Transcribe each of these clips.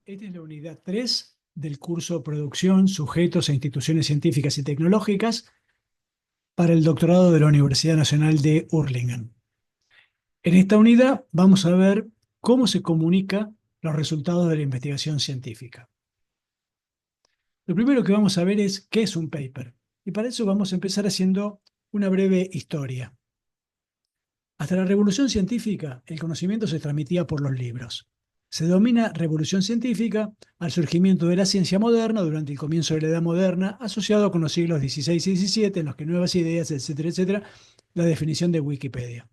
Esta es la unidad 3 del curso Producción, Sujetos e Instituciones Científicas y Tecnológicas para el doctorado de la Universidad Nacional de Urlingen. En esta unidad vamos a ver cómo se comunican los resultados de la investigación científica. Lo primero que vamos a ver es qué es un paper. Y para eso vamos a empezar haciendo una breve historia. Hasta la revolución científica, el conocimiento se transmitía por los libros. Se denomina revolución científica al surgimiento de la ciencia moderna durante el comienzo de la Edad Moderna, asociado con los siglos XVI y XVII, en los que nuevas ideas, etcétera, etcétera, la definición de Wikipedia.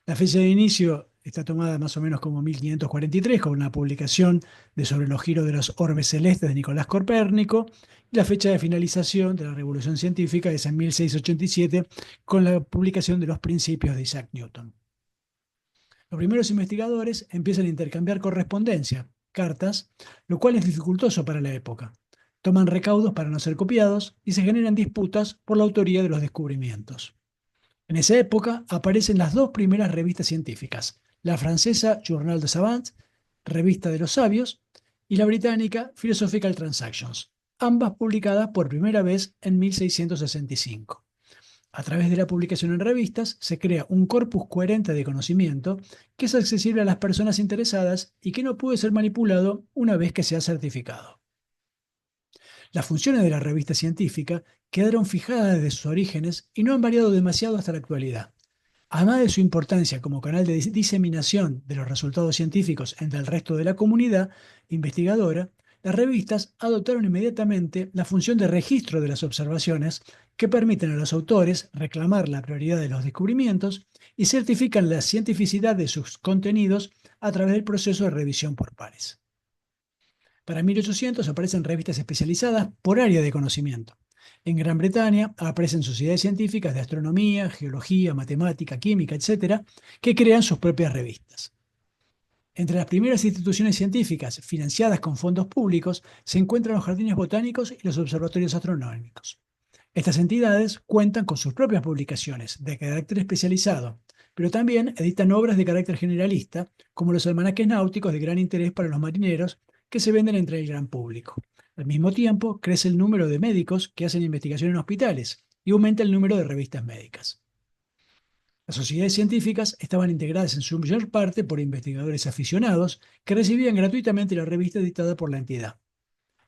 La fecha de inicio está tomada más o menos como 1543, con la publicación de Sobre los giros de los orbes celestes de Nicolás Copérnico, y la fecha de finalización de la revolución científica es en 1687, con la publicación de los principios de Isaac Newton. Los primeros investigadores empiezan a intercambiar correspondencia, cartas, lo cual es dificultoso para la época. Toman recaudos para no ser copiados y se generan disputas por la autoría de los descubrimientos. En esa época aparecen las dos primeras revistas científicas, la francesa Journal des Savants, Revista de los Sabios, y la británica Philosophical Transactions, ambas publicadas por primera vez en 1665. A través de la publicación en revistas se crea un corpus coherente de conocimiento que es accesible a las personas interesadas y que no puede ser manipulado una vez que se ha certificado. Las funciones de la revista científica quedaron fijadas desde sus orígenes y no han variado demasiado hasta la actualidad. Además de su importancia como canal de diseminación de los resultados científicos entre el resto de la comunidad investigadora, las revistas adoptaron inmediatamente la función de registro de las observaciones que permiten a los autores reclamar la prioridad de los descubrimientos y certifican la cientificidad de sus contenidos a través del proceso de revisión por pares. Para 1800 aparecen revistas especializadas por área de conocimiento. En Gran Bretaña aparecen sociedades científicas de astronomía, geología, matemática, química, etcétera, que crean sus propias revistas. Entre las primeras instituciones científicas financiadas con fondos públicos se encuentran los jardines botánicos y los observatorios astronómicos. Estas entidades cuentan con sus propias publicaciones de carácter especializado, pero también editan obras de carácter generalista, como los almanaques náuticos de gran interés para los marineros, que se venden entre el gran público. Al mismo tiempo, crece el número de médicos que hacen investigación en hospitales y aumenta el número de revistas médicas. Las sociedades científicas estaban integradas en su mayor parte por investigadores aficionados que recibían gratuitamente la revista editada por la entidad.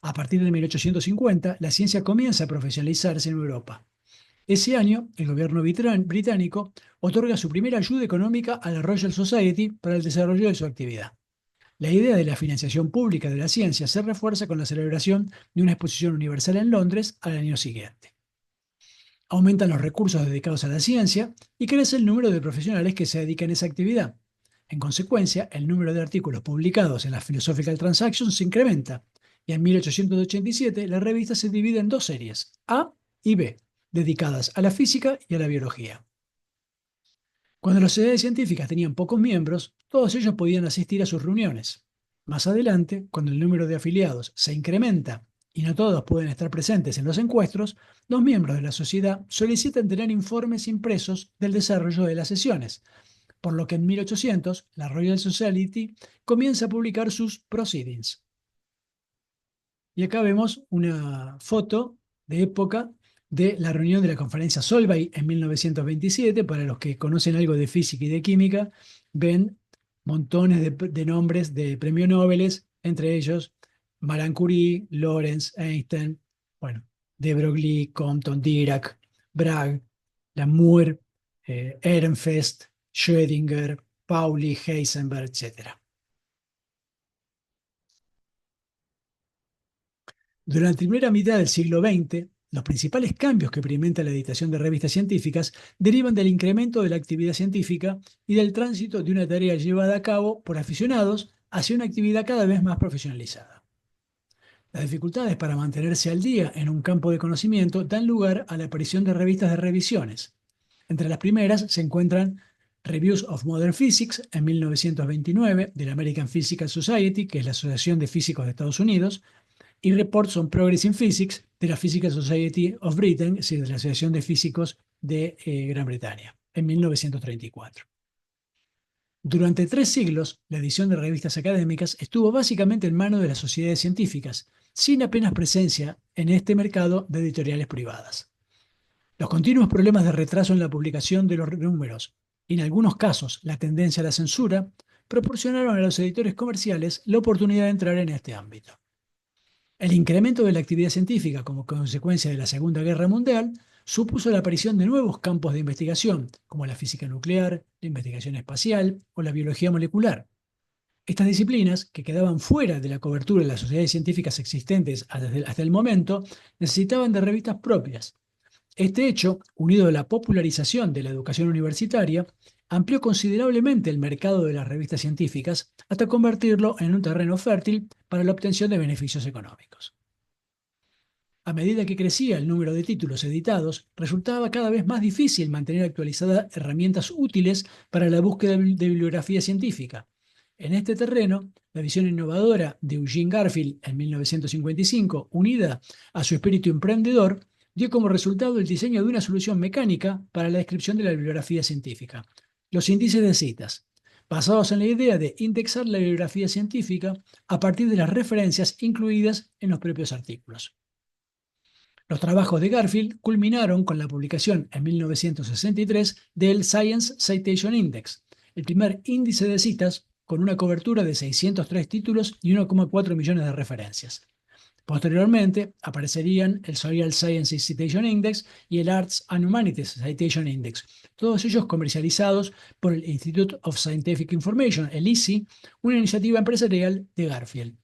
A partir de 1850, la ciencia comienza a profesionalizarse en Europa. Ese año, el gobierno británico otorga su primera ayuda económica a la Royal Society para el desarrollo de su actividad. La idea de la financiación pública de la ciencia se refuerza con la celebración de una exposición universal en Londres al año siguiente. Aumentan los recursos dedicados a la ciencia y crece el número de profesionales que se dedican a esa actividad. En consecuencia, el número de artículos publicados en las Philosophical Transactions se incrementa y en 1887 la revista se divide en dos series, A y B, dedicadas a la física y a la biología. Cuando las sociedades científicas tenían pocos miembros, todos ellos podían asistir a sus reuniones. Más adelante, cuando el número de afiliados se incrementa y no todos pueden estar presentes en los encuentros, los miembros de la sociedad solicitan tener informes impresos del desarrollo de las sesiones, por lo que en 1800 la Royal Society comienza a publicar sus proceedings. Y acá vemos una foto de época de la reunión de la conferencia Solvay en 1927. Para los que conocen algo de física y de química, ven montones de nombres de premios Nobel, entre ellos Marie Curie, Lorentz, Einstein, bueno, de Broglie, Compton, Dirac, Bragg, Lamour, Ehrenfest, Schrödinger, Pauli, Heisenberg, etc. Durante la primera mitad del siglo XX, los principales cambios que experimenta la editación de revistas científicas derivan del incremento de la actividad científica y del tránsito de una tarea llevada a cabo por aficionados hacia una actividad cada vez más profesionalizada. Las dificultades para mantenerse al día en un campo de conocimiento dan lugar a la aparición de revistas de revisiones. Entre las primeras se encuentran Reviews of Modern Physics en 1929 de la American Physical Society, que es la Asociación de Físicos de Estados Unidos, y Reports on Progress in Physics de la Physical Society of Britain, es decir, de la Asociación de Físicos de Gran Bretaña, en 1934. Durante 3 siglos, la edición de revistas académicas estuvo básicamente en manos de las sociedades científicas, sin apenas presencia en este mercado de editoriales privadas. Los continuos problemas de retraso en la publicación de los números y, en algunos casos, la tendencia a la censura, proporcionaron a los editores comerciales la oportunidad de entrar en este ámbito. El incremento de la actividad científica como consecuencia de la Segunda Guerra Mundial supuso la aparición de nuevos campos de investigación, como la física nuclear, la investigación espacial o la biología molecular. Estas disciplinas, que quedaban fuera de la cobertura de las sociedades científicas existentes hasta el momento, necesitaban de revistas propias. Este hecho, unido a la popularización de la educación universitaria, amplió considerablemente el mercado de las revistas científicas hasta convertirlo en un terreno fértil para la obtención de beneficios económicos. A medida que crecía el número de títulos editados, resultaba cada vez más difícil mantener actualizadas herramientas útiles para la búsqueda de bibliografía científica. En este terreno, la visión innovadora de Eugene Garfield en 1955, unida a su espíritu emprendedor, dio como resultado el diseño de una solución mecánica para la descripción de la bibliografía científica: los índices de citas, basados en la idea de indexar la bibliografía científica a partir de las referencias incluidas en los propios artículos. Los trabajos de Garfield culminaron con la publicación en 1963 del Science Citation Index, el primer índice de citas con una cobertura de 603 títulos y 1,4 millones de referencias. Posteriormente aparecerían el Social Science Citation Index y el Arts and Humanities Citation Index, todos ellos comercializados por el Institute of Scientific Information, el ISI, una iniciativa empresarial de Garfield.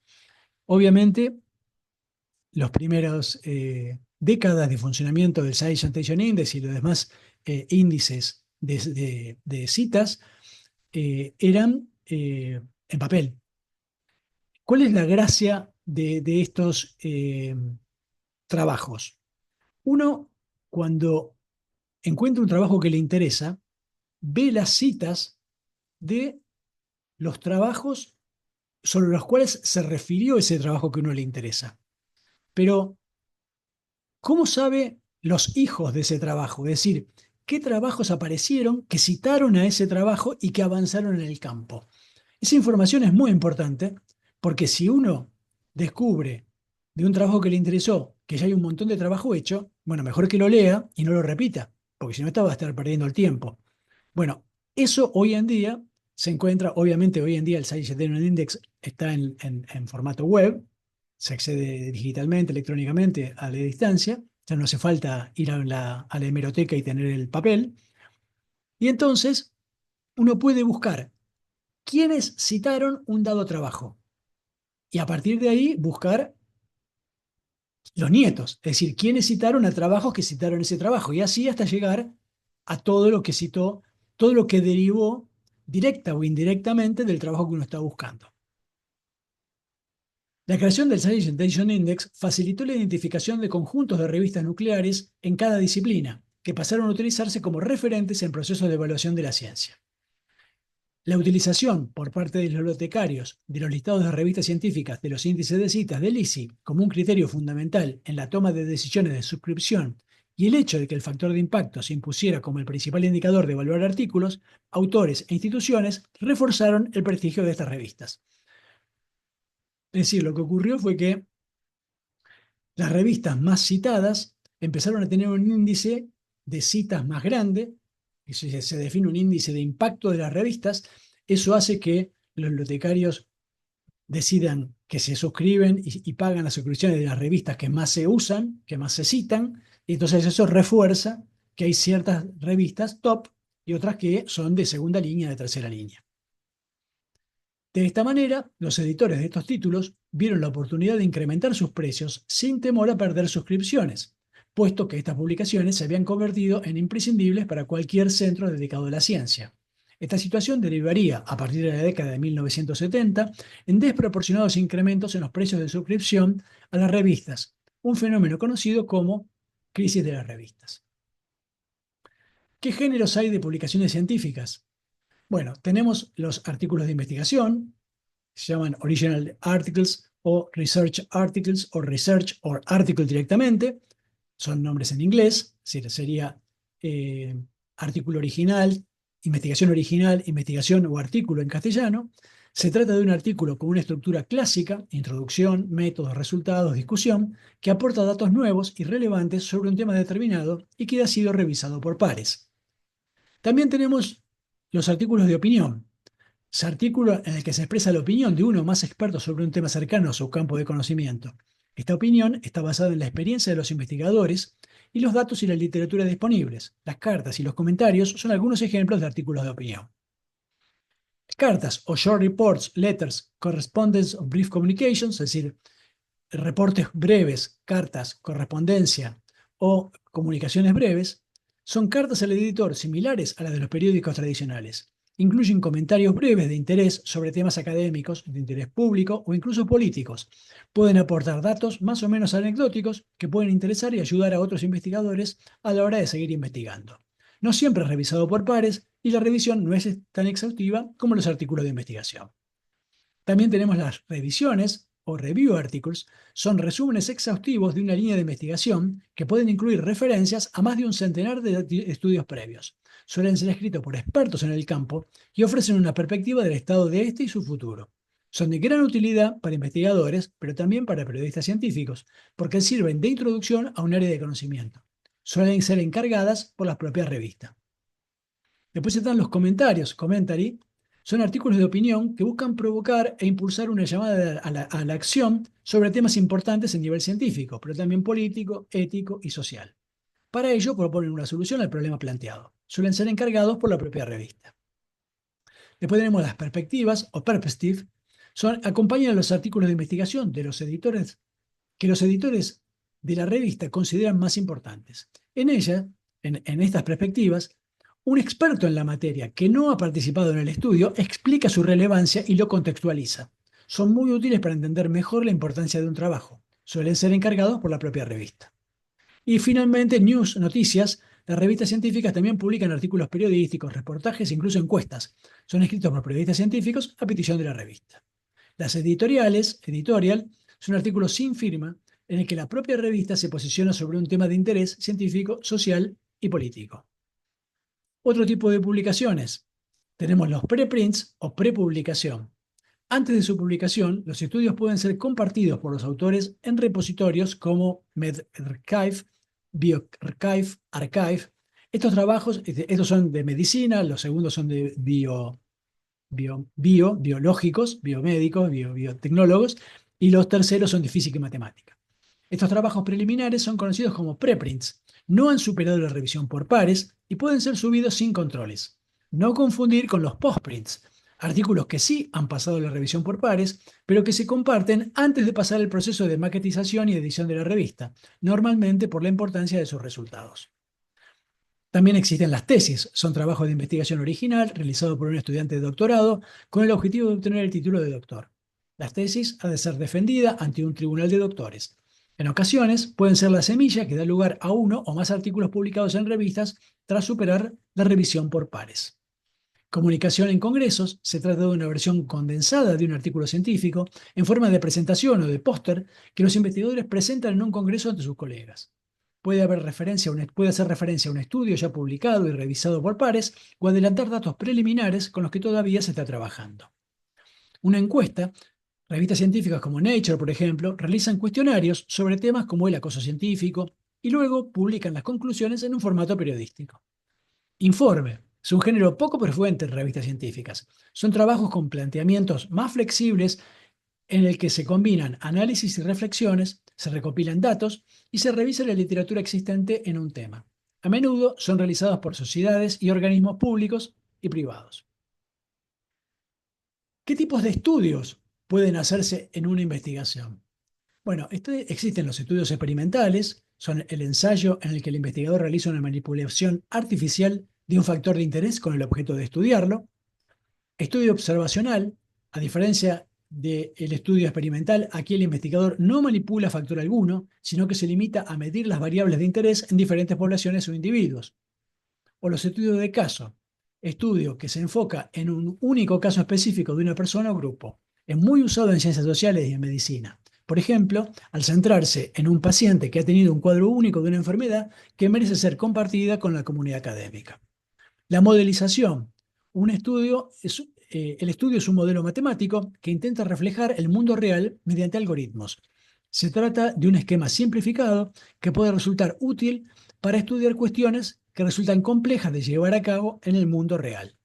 Obviamente, los primeros décadas de funcionamiento del Science Citation Index y los demás índices de citas eran en papel. ¿Cuál es la gracia de estos trabajos? Uno, cuando encuentra un trabajo que le interesa, ve las citas de los trabajos sobre los cuales se refirió ese trabajo que a uno le interesa. Pero, ¿cómo sabe los hijos de ese trabajo? Es decir, ¿qué trabajos aparecieron que citaron a ese trabajo y que avanzaron en el campo? Esa información es muy importante porque si uno descubre de un trabajo que le interesó que ya hay un montón de trabajo hecho, bueno, mejor que lo lea y no lo repita, porque si no va a estar perdiendo el tiempo. Bueno, eso hoy en día se encuentra, obviamente hoy en día el Science Citation Index está en formato web, se accede digitalmente, electrónicamente a la distancia, ya no hace falta ir a la hemeroteca y tener el papel. Y entonces uno puede buscar quiénes citaron un dado trabajo y a partir de ahí buscar los nietos, es decir, quiénes citaron a trabajos que citaron ese trabajo y así hasta llegar a todo lo que citó, todo lo que derivó directa o indirectamente del trabajo que uno está buscando. La creación del Science Citation Index facilitó la identificación de conjuntos de revistas nucleares en cada disciplina, que pasaron a utilizarse como referentes en procesos de evaluación de la ciencia. La utilización por parte de los bibliotecarios de los listados de revistas científicas de los índices de citas del ISI como un criterio fundamental en la toma de decisiones de suscripción y el hecho de que el factor de impacto se impusiera como el principal indicador de evaluar artículos, autores e instituciones reforzaron el prestigio de estas revistas. Es decir, lo que ocurrió fue que las revistas más citadas empezaron a tener un índice de citas más grande, y se define un índice de impacto de las revistas. Eso hace que los bibliotecarios decidan que se suscriben y pagan las suscripciones de las revistas que más se usan, que más se citan, y entonces eso refuerza que hay ciertas revistas top y otras que son de segunda línea, de tercera línea. De esta manera, los editores de estos títulos vieron la oportunidad de incrementar sus precios sin temor a perder suscripciones, puesto que estas publicaciones se habían convertido en imprescindibles para cualquier centro dedicado a la ciencia. Esta situación derivaría, a partir de la década de 1970, en desproporcionados incrementos en los precios de suscripción a las revistas, un fenómeno conocido como crisis de las revistas. ¿Qué géneros hay de publicaciones científicas? Bueno, tenemos los artículos de investigación, se llaman Original Articles o Research Articles o Research or Article directamente, son nombres en inglés, es decir, sería artículo original, investigación original, investigación o artículo en castellano, se trata de un artículo con una estructura clásica, introducción, métodos, resultados, discusión, que aporta datos nuevos y relevantes sobre un tema determinado y que ha sido revisado por pares. También tenemos los artículos de opinión. Es artículo en el que se expresa la opinión de uno o más expertos sobre un tema cercano a su campo de conocimiento. Esta opinión está basada en la experiencia de los investigadores y los datos y la literatura disponibles. Las cartas y los comentarios son algunos ejemplos de artículos de opinión. Cartas o short reports, letters, correspondence o brief communications, es decir, reportes breves, cartas, correspondencia o comunicaciones breves, son cartas al editor similares a las de los periódicos tradicionales. Incluyen comentarios breves de interés sobre temas académicos, de interés público o incluso políticos. Pueden aportar datos más o menos anecdóticos que pueden interesar y ayudar a otros investigadores a la hora de seguir investigando. No siempre es revisado por pares y la revisión no es tan exhaustiva como los artículos de investigación. También tenemos las revisiones o review articles, son resúmenes exhaustivos de una línea de investigación que pueden incluir referencias a más de un centenar de estudios previos. Suelen ser escritos por expertos en el campo y ofrecen una perspectiva del estado de este y su futuro. Son de gran utilidad para investigadores, pero también para periodistas científicos, porque sirven de introducción a un área de conocimiento. Suelen ser encargadas por las propias revistas. Después están los comentarios, commentary. Son artículos de opinión que buscan provocar e impulsar una llamada a la acción sobre temas importantes en nivel científico, pero también político, ético y social. Para ello proponen una solución al problema planteado. Suelen ser encargados por la propia revista. Después tenemos las perspectivas o perspective. Acompañan a los artículos de investigación de los editores que los editores de la revista consideran más importantes. En estas perspectivas, un experto en la materia que no ha participado en el estudio explica su relevancia y lo contextualiza. Son muy útiles para entender mejor la importancia de un trabajo. Suelen ser encargados por la propia revista. Y finalmente, news, noticias. Las revistas científicas también publican artículos periodísticos, reportajes e incluso encuestas. Son escritos por periodistas científicos a petición de la revista. Las editoriales, editorial, son artículos sin firma en el que la propia revista se posiciona sobre un tema de interés científico, social y político. Otro tipo de publicaciones. Tenemos los preprints o prepublicación. Antes de su publicación, los estudios pueden ser compartidos por los autores en repositorios como medRxiv, bioRxiv, arXiv. Estos trabajos, estos son de medicina, los segundos son de biológicos, biomédicos, biotecnólogos, y los terceros son de física y matemática. Estos trabajos preliminares son conocidos como preprints. No han superado la revisión por pares y pueden ser subidos sin controles. No confundir con los postprints, artículos que sí han pasado la revisión por pares, pero que se comparten antes de pasar el proceso de maquetización y edición de la revista, normalmente por la importancia de sus resultados. También existen las tesis, son trabajos de investigación original realizados por un estudiante de doctorado con el objetivo de obtener el título de doctor. Las tesis han de ser defendidas ante un tribunal de doctores. En ocasiones pueden ser la semilla que da lugar a uno o más artículos publicados en revistas tras superar la revisión por pares. Comunicación en congresos se trata de una versión condensada de un artículo científico en forma de presentación o de póster que los investigadores presentan en un congreso ante sus colegas. Puede hacer referencia a un estudio ya publicado y revisado por pares o adelantar datos preliminares con los que todavía se está trabajando. Una encuesta, revistas científicas como Nature, por ejemplo, realizan cuestionarios sobre temas como el acoso científico y luego publican las conclusiones en un formato periodístico. Informe. Es un género poco frecuente en revistas científicas. Son trabajos con planteamientos más flexibles en el que se combinan análisis y reflexiones, se recopilan datos y se revisa la literatura existente en un tema. A menudo son realizados por sociedades y organismos públicos y privados. ¿Qué tipos de estudios pueden hacerse en una investigación? Bueno, existen los estudios experimentales, son el ensayo en el que el investigador realiza una manipulación artificial de un factor de interés con el objeto de estudiarlo. Estudio observacional, a diferencia del estudio experimental, aquí el investigador no manipula factor alguno, sino que se limita a medir las variables de interés en diferentes poblaciones o individuos. O los estudios de caso, estudio que se enfoca en un único caso específico de una persona o grupo. Es muy usado en ciencias sociales y en medicina. Por ejemplo, al centrarse en un paciente que ha tenido un cuadro único de una enfermedad que merece ser compartida con la comunidad académica. La modelización. El estudio es un modelo matemático que intenta reflejar el mundo real mediante algoritmos. Se trata de un esquema simplificado que puede resultar útil para estudiar cuestiones que resultan complejas de llevar a cabo en el mundo real.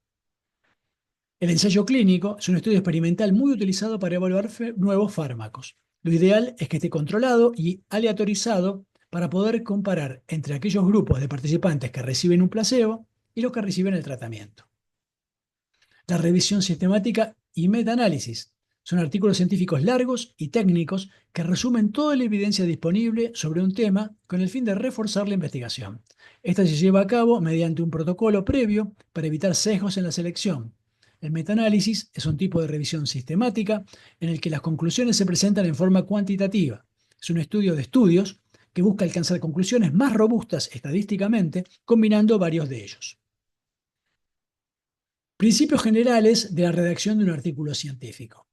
El ensayo clínico es un estudio experimental muy utilizado para evaluar nuevos fármacos. Lo ideal es que esté controlado y aleatorizado para poder comparar entre aquellos grupos de participantes que reciben un placebo y los que reciben el tratamiento. La revisión sistemática y metaanálisis son artículos científicos largos y técnicos que resumen toda la evidencia disponible sobre un tema con el fin de reforzar la investigación. Esta se lleva a cabo mediante un protocolo previo para evitar sesgos en la selección. El metaanálisis es un tipo de revisión sistemática en el que las conclusiones se presentan en forma cuantitativa. Es un estudio de estudios que busca alcanzar conclusiones más robustas estadísticamente, combinando varios de ellos. Principios generales de la redacción de un artículo científico.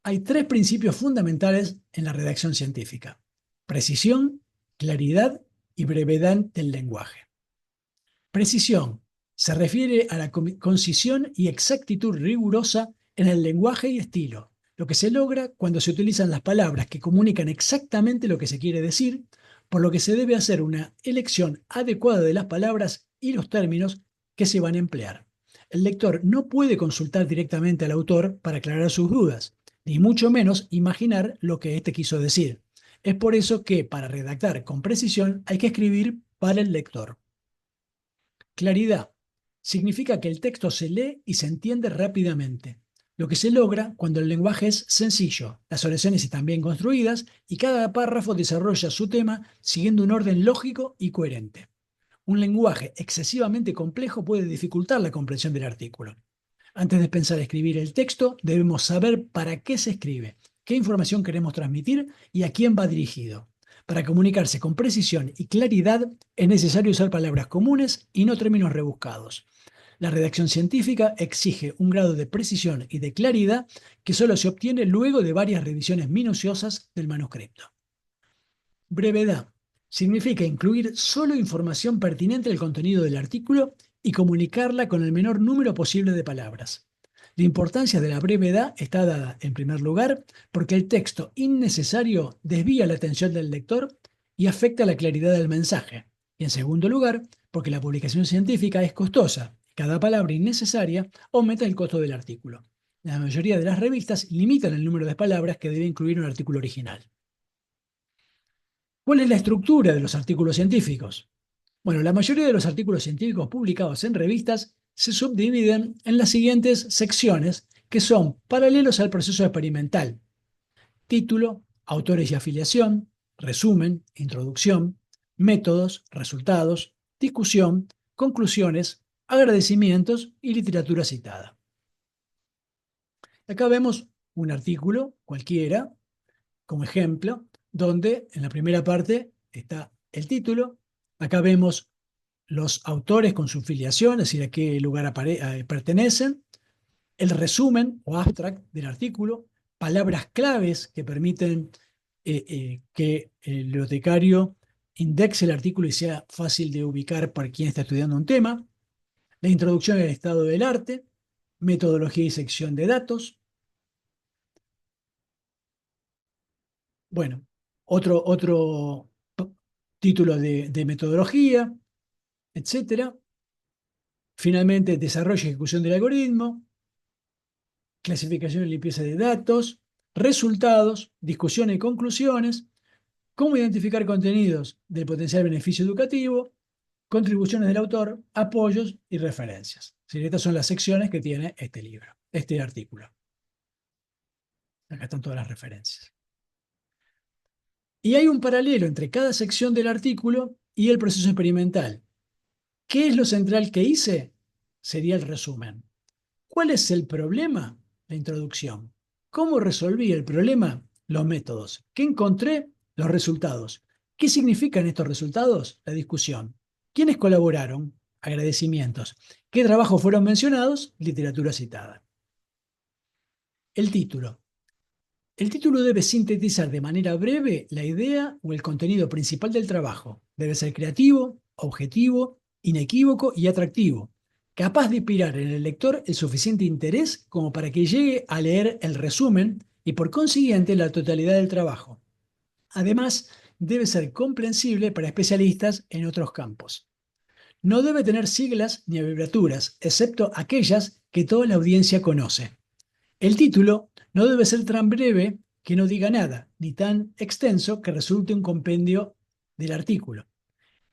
Hay tres principios fundamentales en la redacción científica: precisión, claridad y brevedad del lenguaje. Precisión se refiere a la concisión y exactitud rigurosa en el lenguaje y estilo, lo que se logra cuando se utilizan las palabras que comunican exactamente lo que se quiere decir, por lo que se debe hacer una elección adecuada de las palabras y los términos que se van a emplear. El lector no puede consultar directamente al autor para aclarar sus dudas, ni mucho menos imaginar lo que éste quiso decir. Es por eso que, para redactar con precisión, hay que escribir para el lector. Claridad. Significa que el texto se lee y se entiende rápidamente, lo que se logra cuando el lenguaje es sencillo, las oraciones están bien construidas y cada párrafo desarrolla su tema siguiendo un orden lógico y coherente. Un lenguaje excesivamente complejo puede dificultar la comprensión del artículo. Antes de pensar escribir el texto, debemos saber para qué se escribe, qué información queremos transmitir y a quién va dirigido. Para comunicarse con precisión y claridad es necesario usar palabras comunes y no términos rebuscados. La redacción científica exige un grado de precisión y de claridad que solo se obtiene luego de varias revisiones minuciosas del manuscrito. Brevedad. Significa incluir solo información pertinente al contenido del artículo y comunicarla con el menor número posible de palabras. La importancia de la brevedad está dada, en primer lugar, porque el texto innecesario desvía la atención del lector y afecta la claridad del mensaje. Y en segundo lugar, porque la publicación científica es costosa. Cada palabra innecesaria aumenta el costo del artículo. La mayoría de las revistas limitan el número de palabras que debe incluir un artículo original. ¿Cuál es la estructura de los artículos científicos? Bueno, la mayoría de los artículos científicos publicados en revistas se subdividen en las siguientes secciones que son paralelos al proceso experimental: título, autores y afiliación, resumen, introducción, métodos, resultados, discusión, conclusiones, agradecimientos y literatura citada. Acá vemos un artículo cualquiera, como ejemplo, donde en la primera parte está el título. Acá vemos los autores con su filiación, es decir, a qué lugar pertenecen, el resumen o abstract del artículo, palabras claves que permiten que el bibliotecario indexe el artículo y sea fácil de ubicar para quien está estudiando un tema, la introducción al estado del arte, metodología y sección de datos. Bueno, otro título de metodología, etcétera. Finalmente, desarrollo y ejecución del algoritmo, clasificación y limpieza de datos, resultados, discusión y conclusiones, cómo identificar contenidos del potencial beneficio educativo, contribuciones del autor, apoyos y referencias. Sí, estas son las secciones que tiene este libro, este artículo. Acá están todas las referencias. Y hay un paralelo entre cada sección del artículo y el proceso experimental. ¿Qué es lo central que hice? Sería el resumen. ¿Cuál es el problema? La introducción. ¿Cómo resolví el problema? Los métodos. ¿Qué encontré? Los resultados. ¿Qué significan estos resultados? La discusión. ¿Quiénes colaboraron? Agradecimientos. ¿Qué trabajos fueron mencionados? Literatura citada. El título. El título debe sintetizar de manera breve la idea o el contenido principal del trabajo. Debe ser creativo, objetivo, inequívoco y atractivo. capaz de inspirar en el lector el suficiente interés como para que llegue a leer el resumen y por consiguiente la totalidad del trabajo. Además, debe ser comprensible para especialistas en otros campos. No debe tener siglas ni abreviaturas, excepto aquellas que toda la audiencia conoce. El título no debe ser tan breve que no diga nada, ni tan extenso que resulte un compendio del artículo.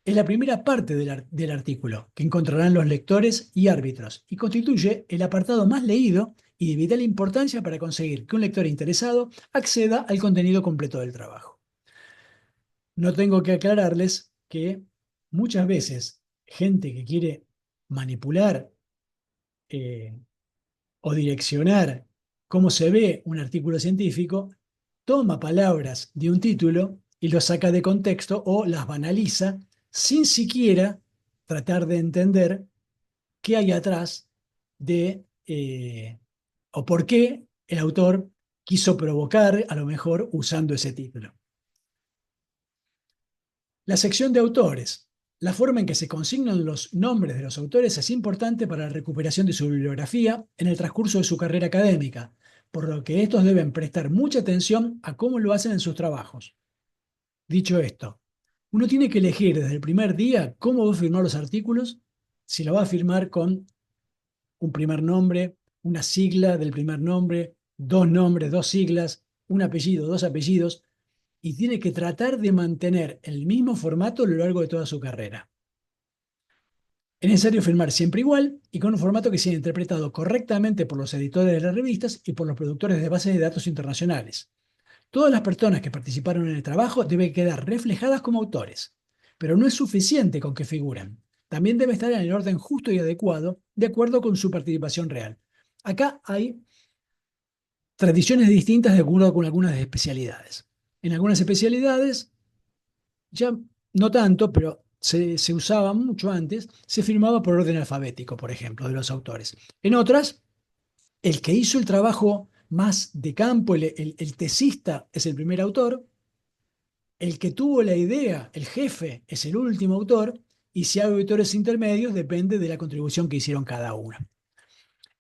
Es la primera parte del artículo que encontrarán los lectores y árbitros y constituye el apartado más leído y de vital importancia para conseguir que un lector interesado acceda al contenido completo del trabajo. No tengo que aclararles que muchas veces gente que quiere manipular eh, o direccionar cómo se ve un artículo científico, toma palabras de un título y lo saca de contexto o las banaliza sin siquiera tratar de entender qué hay atrás de o por qué el autor quiso provocar, a lo mejor usando ese título. La sección de autores. La forma en que se consignan los nombres de los autores es importante para la recuperación de su bibliografía en el transcurso de su carrera académica, por lo que estos deben prestar mucha atención a cómo lo hacen en sus trabajos. Dicho esto, uno tiene que elegir desde el primer día cómo va a firmar los artículos, si lo va a firmar con un primer nombre, una sigla del primer nombre, dos nombres, dos siglas, un apellido, dos apellidos, y tiene que tratar de mantener el mismo formato a lo largo de toda su carrera. Es necesario firmar siempre igual y con un formato que sea interpretado correctamente por los editores de las revistas y por los productores de bases de datos internacionales. Todas las personas que participaron en el trabajo deben quedar reflejadas como autores, pero no es suficiente con que figuren. También debe estar en el orden justo y adecuado, de acuerdo con su participación real. Acá hay tradiciones distintas de acuerdo con algunas especialidades. En algunas especialidades, ya no tanto, pero se usaba mucho antes, se firmaba por orden alfabético, por ejemplo, de los autores. En otras, el que hizo el trabajo más de campo, el tesista, es el primer autor, el que tuvo la idea, el jefe, es el último autor, y si hay autores intermedios, depende de la contribución que hicieron cada uno.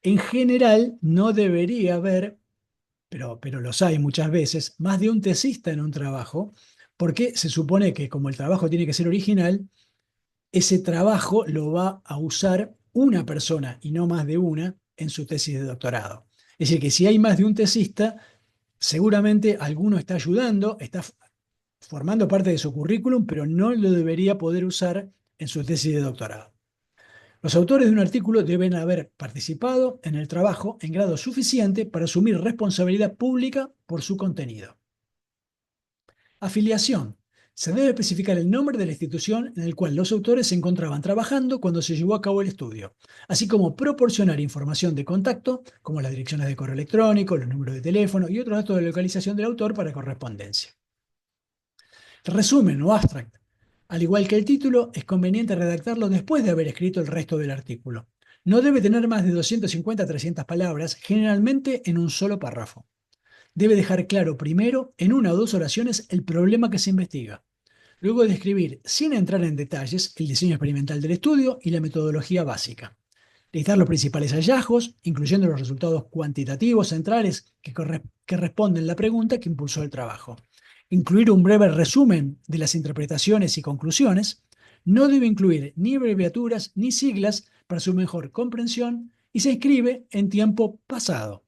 En general, no debería haber, pero los hay muchas veces, más de un tesista en un trabajo, porque se supone que como el trabajo tiene que ser original, ese trabajo lo va a usar una persona y no más de una en su tesis de doctorado. Es decir, que si hay más de un tesista, seguramente alguno está ayudando, está formando parte de su currículum, pero no lo debería poder usar en su tesis de doctorado. Los autores de un artículo deben haber participado en el trabajo en grado suficiente para asumir responsabilidad pública por su contenido. Afiliación. Se debe especificar el nombre de la institución en la cual los autores se encontraban trabajando cuando se llevó a cabo el estudio, así como proporcionar información de contacto, como las direcciones de correo electrónico, los números de teléfono y otros datos de localización del autor para correspondencia. Resumen o abstract. Al igual que el título, es conveniente redactarlo después de haber escrito el resto del artículo. No debe tener más de 250 a 300 palabras, generalmente en un solo párrafo. Debe dejar claro primero, en una o dos oraciones, el problema que se investiga. Luego describir, sin entrar en detalles, el diseño experimental del estudio y la metodología básica. Listar los principales hallazgos, incluyendo los resultados cuantitativos centrales que responden la pregunta que impulsó el trabajo. Incluir un breve resumen de las interpretaciones y conclusiones. No debe incluir ni abreviaturas ni siglas para su mejor comprensión y se escribe en tiempo pasado.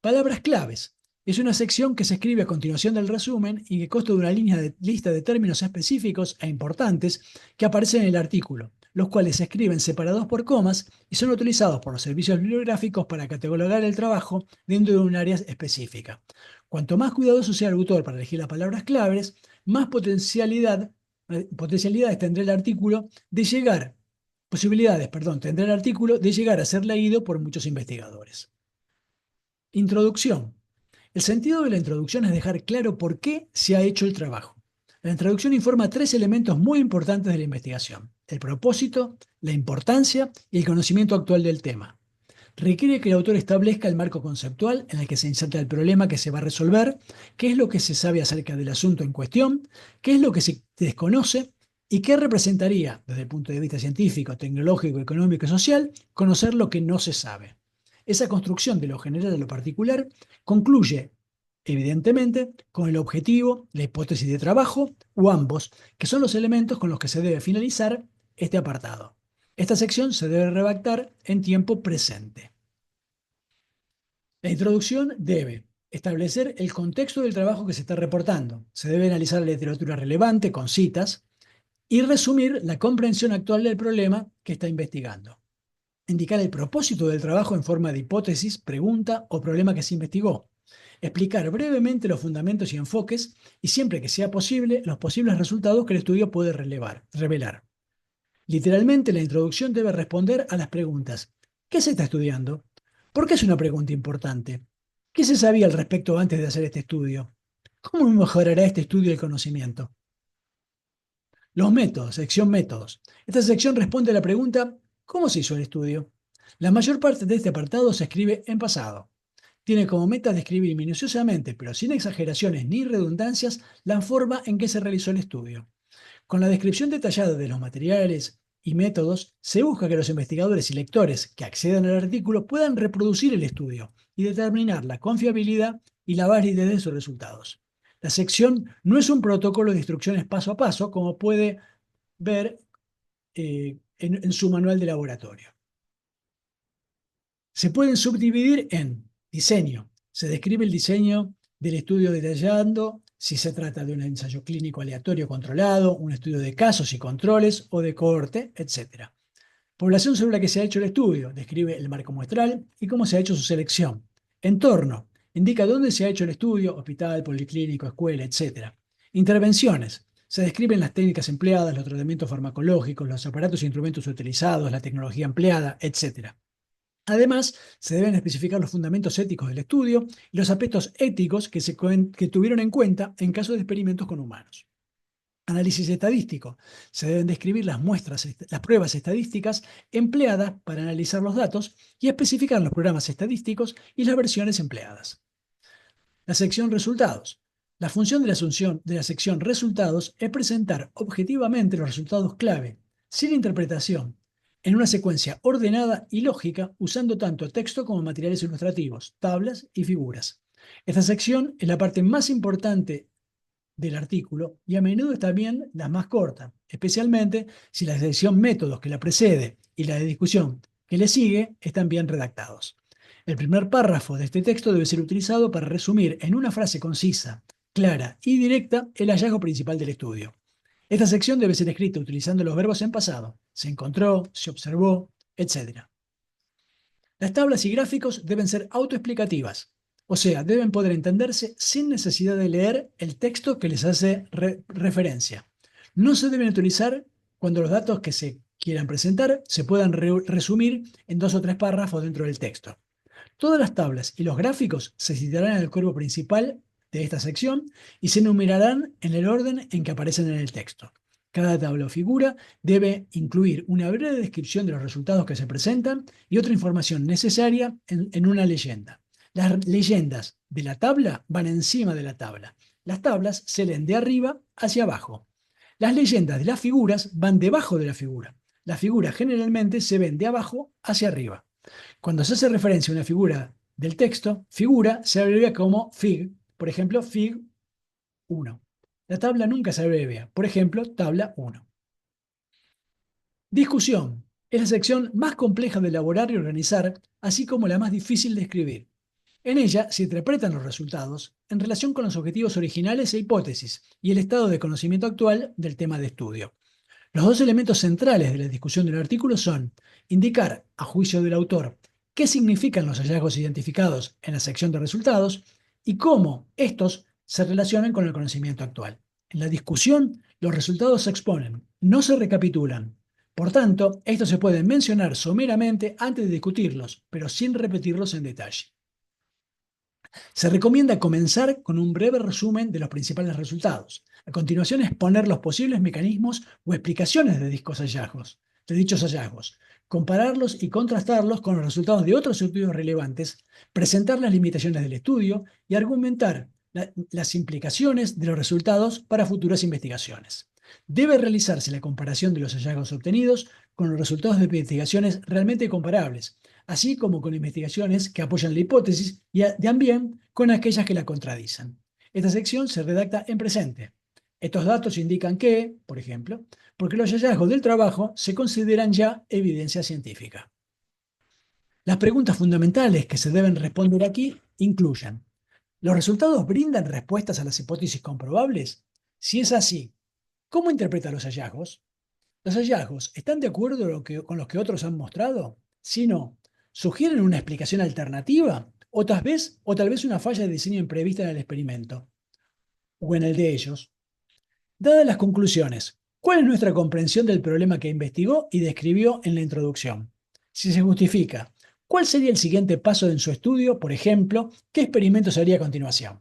Palabras claves. Es una sección que se escribe a continuación del resumen y que consta de una lista de términos específicos e importantes que aparecen en el artículo, los cuales se escriben separados por comas y son utilizados por los servicios bibliográficos para catalogar el trabajo dentro de un área específica. Cuanto más cuidadoso sea el autor para elegir las palabras claves, más posibilidades tendrá el artículo de llegar a ser leído por muchos investigadores. Introducción. El sentido de la introducción es dejar claro por qué se ha hecho el trabajo. La introducción informa tres elementos muy importantes de la investigación: el propósito, la importancia y el conocimiento actual del tema. Requiere que el autor establezca el marco conceptual en el que se inserta el problema que se va a resolver, qué es lo que se sabe acerca del asunto en cuestión, qué es lo que se desconoce ¿Y qué representaría, desde el punto de vista científico, tecnológico, económico y social, conocer lo que no se sabe? Esa construcción de lo general a lo particular concluye, evidentemente, con el objetivo, la hipótesis de trabajo o ambos, que son los elementos con los que se debe finalizar este apartado. Esta sección se debe redactar en tiempo presente. La introducción debe establecer el contexto del trabajo que se está reportando. Se debe analizar la literatura relevante con citas y resumir la comprensión actual del problema que está investigando. Indicar el propósito del trabajo en forma de hipótesis, pregunta o problema que se investigó. Explicar brevemente los fundamentos y enfoques y, siempre que sea posible, los posibles resultados que el estudio puede revelar. Literalmente, la introducción debe responder a las preguntas: ¿qué se está estudiando? ¿Por qué es una pregunta importante? ¿Qué se sabía al respecto antes de hacer este estudio? ¿Cómo mejorará este estudio el conocimiento? Los métodos, sección métodos. Esta sección responde a la pregunta: ¿cómo se hizo el estudio? La mayor parte de este apartado se escribe en pasado. Tiene como meta describir minuciosamente, pero sin exageraciones ni redundancias, la forma en que se realizó el estudio. Con la descripción detallada de los materiales y métodos, se busca que los investigadores y lectores que accedan al artículo puedan reproducir el estudio y determinar la confiabilidad y la validez de sus resultados. La sección no es un protocolo de instrucciones paso a paso, como puede ver en su manual de laboratorio. Se pueden subdividir en diseño. Se describe el diseño del estudio detallando si se trata de un ensayo clínico aleatorio controlado, un estudio de casos y controles o de cohorte, etc. Población sobre la que se ha hecho el estudio. Describe el marco muestral y cómo se ha hecho su selección. Entorno. Indica dónde se ha hecho el estudio: hospital, policlínico, escuela, etc. Intervenciones. Se describen las técnicas empleadas, los tratamientos farmacológicos, los aparatos e instrumentos utilizados, la tecnología empleada, etc. Además, se deben especificar los fundamentos éticos del estudio y los aspectos éticos que tuvieron en cuenta en caso de experimentos con humanos. Análisis estadístico. Se deben describir las pruebas estadísticas empleadas para analizar los datos y especificar los programas estadísticos y las versiones empleadas. La sección resultados. La función de la sección resultados es presentar objetivamente los resultados clave, sin interpretación, en una secuencia ordenada y lógica, usando tanto texto como materiales ilustrativos, tablas y figuras. Esta sección es la parte más importante del artículo y a menudo es también la más corta, especialmente si la sección métodos que la precede y la de discusión que le sigue están bien redactados. El primer párrafo de este texto debe ser utilizado para resumir en una frase concisa, clara y directa el hallazgo principal del estudio. Esta sección debe ser escrita utilizando los verbos en pasado: se encontró, se observó, etc. Las tablas y gráficos deben ser autoexplicativas, o sea, deben poder entenderse sin necesidad de leer el texto que les hace referencia. No se deben utilizar cuando los datos que se quieran presentar se puedan resumir en 2 o 3 párrafos dentro del texto. Todas las tablas y los gráficos se citarán en el cuerpo principal de esta sección y se enumerarán en el orden en que aparecen en el texto. Cada tabla o figura debe incluir una breve descripción de los resultados que se presentan y otra información necesaria en una leyenda. Las leyendas de la tabla van encima de la tabla. Las tablas se leen de arriba hacia abajo. Las leyendas de las figuras van debajo de la figura. Las figuras generalmente se ven de abajo hacia arriba. Cuando se hace referencia a una figura del texto, figura se abrevia como fig, por ejemplo, fig 1. La tabla nunca se abrevia, por ejemplo, tabla 1. Discusión. Es la sección más compleja de elaborar y organizar, así como la más difícil de escribir. En ella se interpretan los resultados en relación con los objetivos originales e hipótesis y el estado de conocimiento actual del tema de estudio. Los 2 elementos centrales de la discusión del artículo son indicar, a juicio del autor, qué significan los hallazgos identificados en la sección de resultados y cómo estos se relacionan con el conocimiento actual. En la discusión, los resultados se exponen, no se recapitulan. Por tanto, estos se pueden mencionar someramente antes de discutirlos, pero sin repetirlos en detalle. Se recomienda comenzar con un breve resumen de los principales resultados. A continuación, exponer los posibles mecanismos o explicaciones de dichos hallazgos, compararlos y contrastarlos con los resultados de otros estudios relevantes, presentar las limitaciones del estudio y argumentar las implicaciones de los resultados para futuras investigaciones. Debe realizarse la comparación de los hallazgos obtenidos con los resultados de investigaciones realmente comparables, así como con investigaciones que apoyan la hipótesis y también con aquellas que la contradicen. Esta sección se redacta en presente. Estos datos indican que, por ejemplo, porque los hallazgos del trabajo se consideran ya evidencia científica. Las preguntas fundamentales que se deben responder aquí incluyen: ¿los resultados brindan respuestas a las hipótesis comprobables? Si es así, ¿cómo interpreta los hallazgos? ¿Los hallazgos están de acuerdo con los que otros han mostrado? Si no, ¿sugieren una explicación alternativa? ¿O tal vez una falla de diseño imprevista en el experimento o en el de ellos? Dadas las conclusiones, ¿cuál es nuestra comprensión del problema que investigó y describió en la introducción? Si se justifica, ¿cuál sería el siguiente paso en su estudio? Por ejemplo, ¿qué experimento se haría a continuación?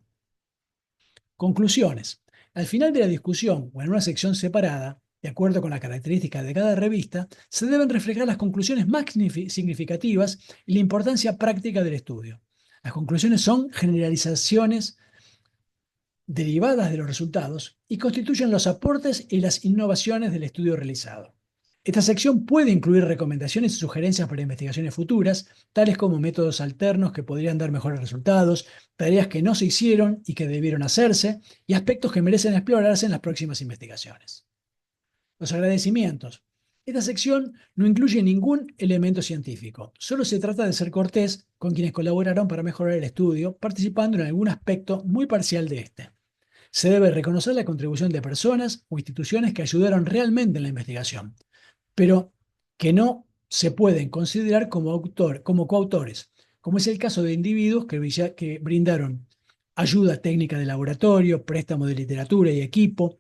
Conclusiones. Al final de la discusión o en una sección separada, de acuerdo con la característica de cada revista, se deben reflejar las conclusiones más significativas y la importancia práctica del estudio. Las conclusiones son generalizaciones derivadas de los resultados y constituyen los aportes y las innovaciones del estudio realizado. Esta sección puede incluir recomendaciones y sugerencias para investigaciones futuras, tales como métodos alternos que podrían dar mejores resultados, tareas que no se hicieron y que debieron hacerse, y aspectos que merecen explorarse en las próximas investigaciones. Los agradecimientos. Esta sección no incluye ningún elemento científico, solo se trata de ser cortés con quienes colaboraron para mejorar el estudio, participando en algún aspecto muy parcial de este. Se debe reconocer la contribución de personas o instituciones que ayudaron realmente en la investigación, pero que no se pueden considerar como coautores, como es el caso de individuos que brindaron ayuda técnica de laboratorio, préstamo de literatura y equipo,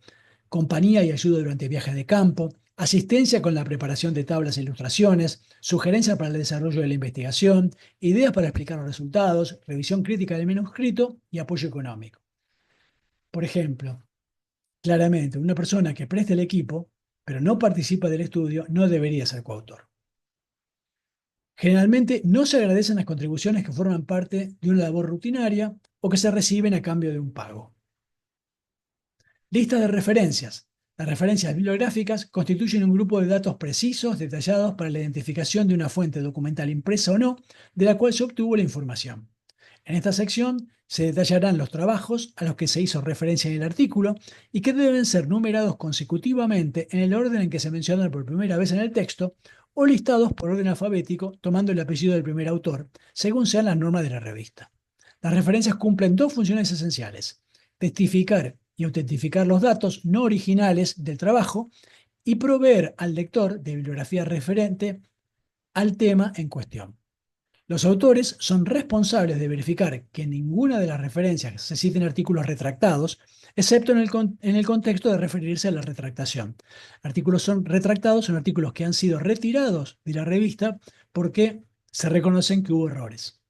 compañía y ayuda durante viajes de campo, asistencia con la preparación de tablas e ilustraciones, sugerencias para el desarrollo de la investigación, ideas para explicar los resultados, revisión crítica del manuscrito y apoyo económico. Por ejemplo, claramente, una persona que presta el equipo, pero no participa del estudio, no debería ser coautor. Generalmente no se agradecen las contribuciones que forman parte de una labor rutinaria o que se reciben a cambio de un pago. Lista de referencias. Las referencias bibliográficas constituyen un grupo de datos precisos, detallados para la identificación de una fuente documental impresa o no, de la cual se obtuvo la información. En esta sección se detallarán los trabajos a los que se hizo referencia en el artículo y que deben ser numerados consecutivamente en el orden en que se mencionan por primera vez en el texto o listados por orden alfabético tomando el apellido del primer autor, según sean las normas de la revista. Las referencias cumplen dos funciones esenciales: testificar y autentificar los datos no originales del trabajo y proveer al lector de bibliografía referente al tema en cuestión. Los autores son responsables de verificar que ninguna de las referencias se citen artículos retractados, excepto en el contexto de referirse a la retractación. Artículos son retractados son artículos que han sido retirados de la revista porque se reconocen que hubo errores.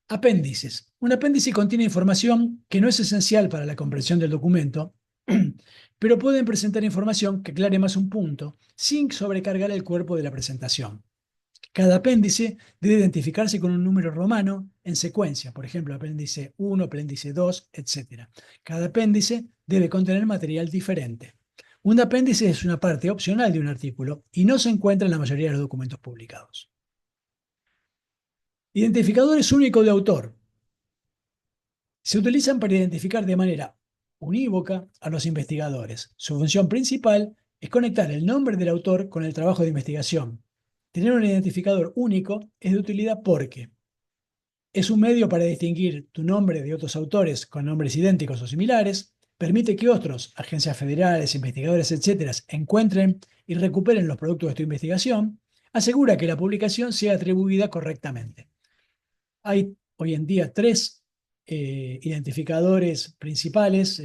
Apéndices. Un apéndice contiene información que no es esencial para la comprensión del documento, pero pueden presentar información que aclare más un punto sin sobrecargar el cuerpo de la presentación. Cada apéndice debe identificarse con un número romano en secuencia, por ejemplo, apéndice 1, apéndice 2, etc. Cada apéndice debe contener material diferente. Un apéndice es una parte opcional de un artículo y no se encuentra en la mayoría de los documentos publicados. Identificadores únicos de autor. Se utilizan para identificar de manera unívoca a los investigadores. Su función principal es conectar el nombre del autor con el trabajo de investigación. Tener un identificador único es de utilidad porque es un medio para distinguir tu nombre de otros autores con nombres idénticos o similares, permite que otros, agencias federales, investigadores, etcétera, encuentren y recuperen los productos de tu investigación, asegura que la publicación sea atribuida correctamente. Hay hoy en día tres identificadores principales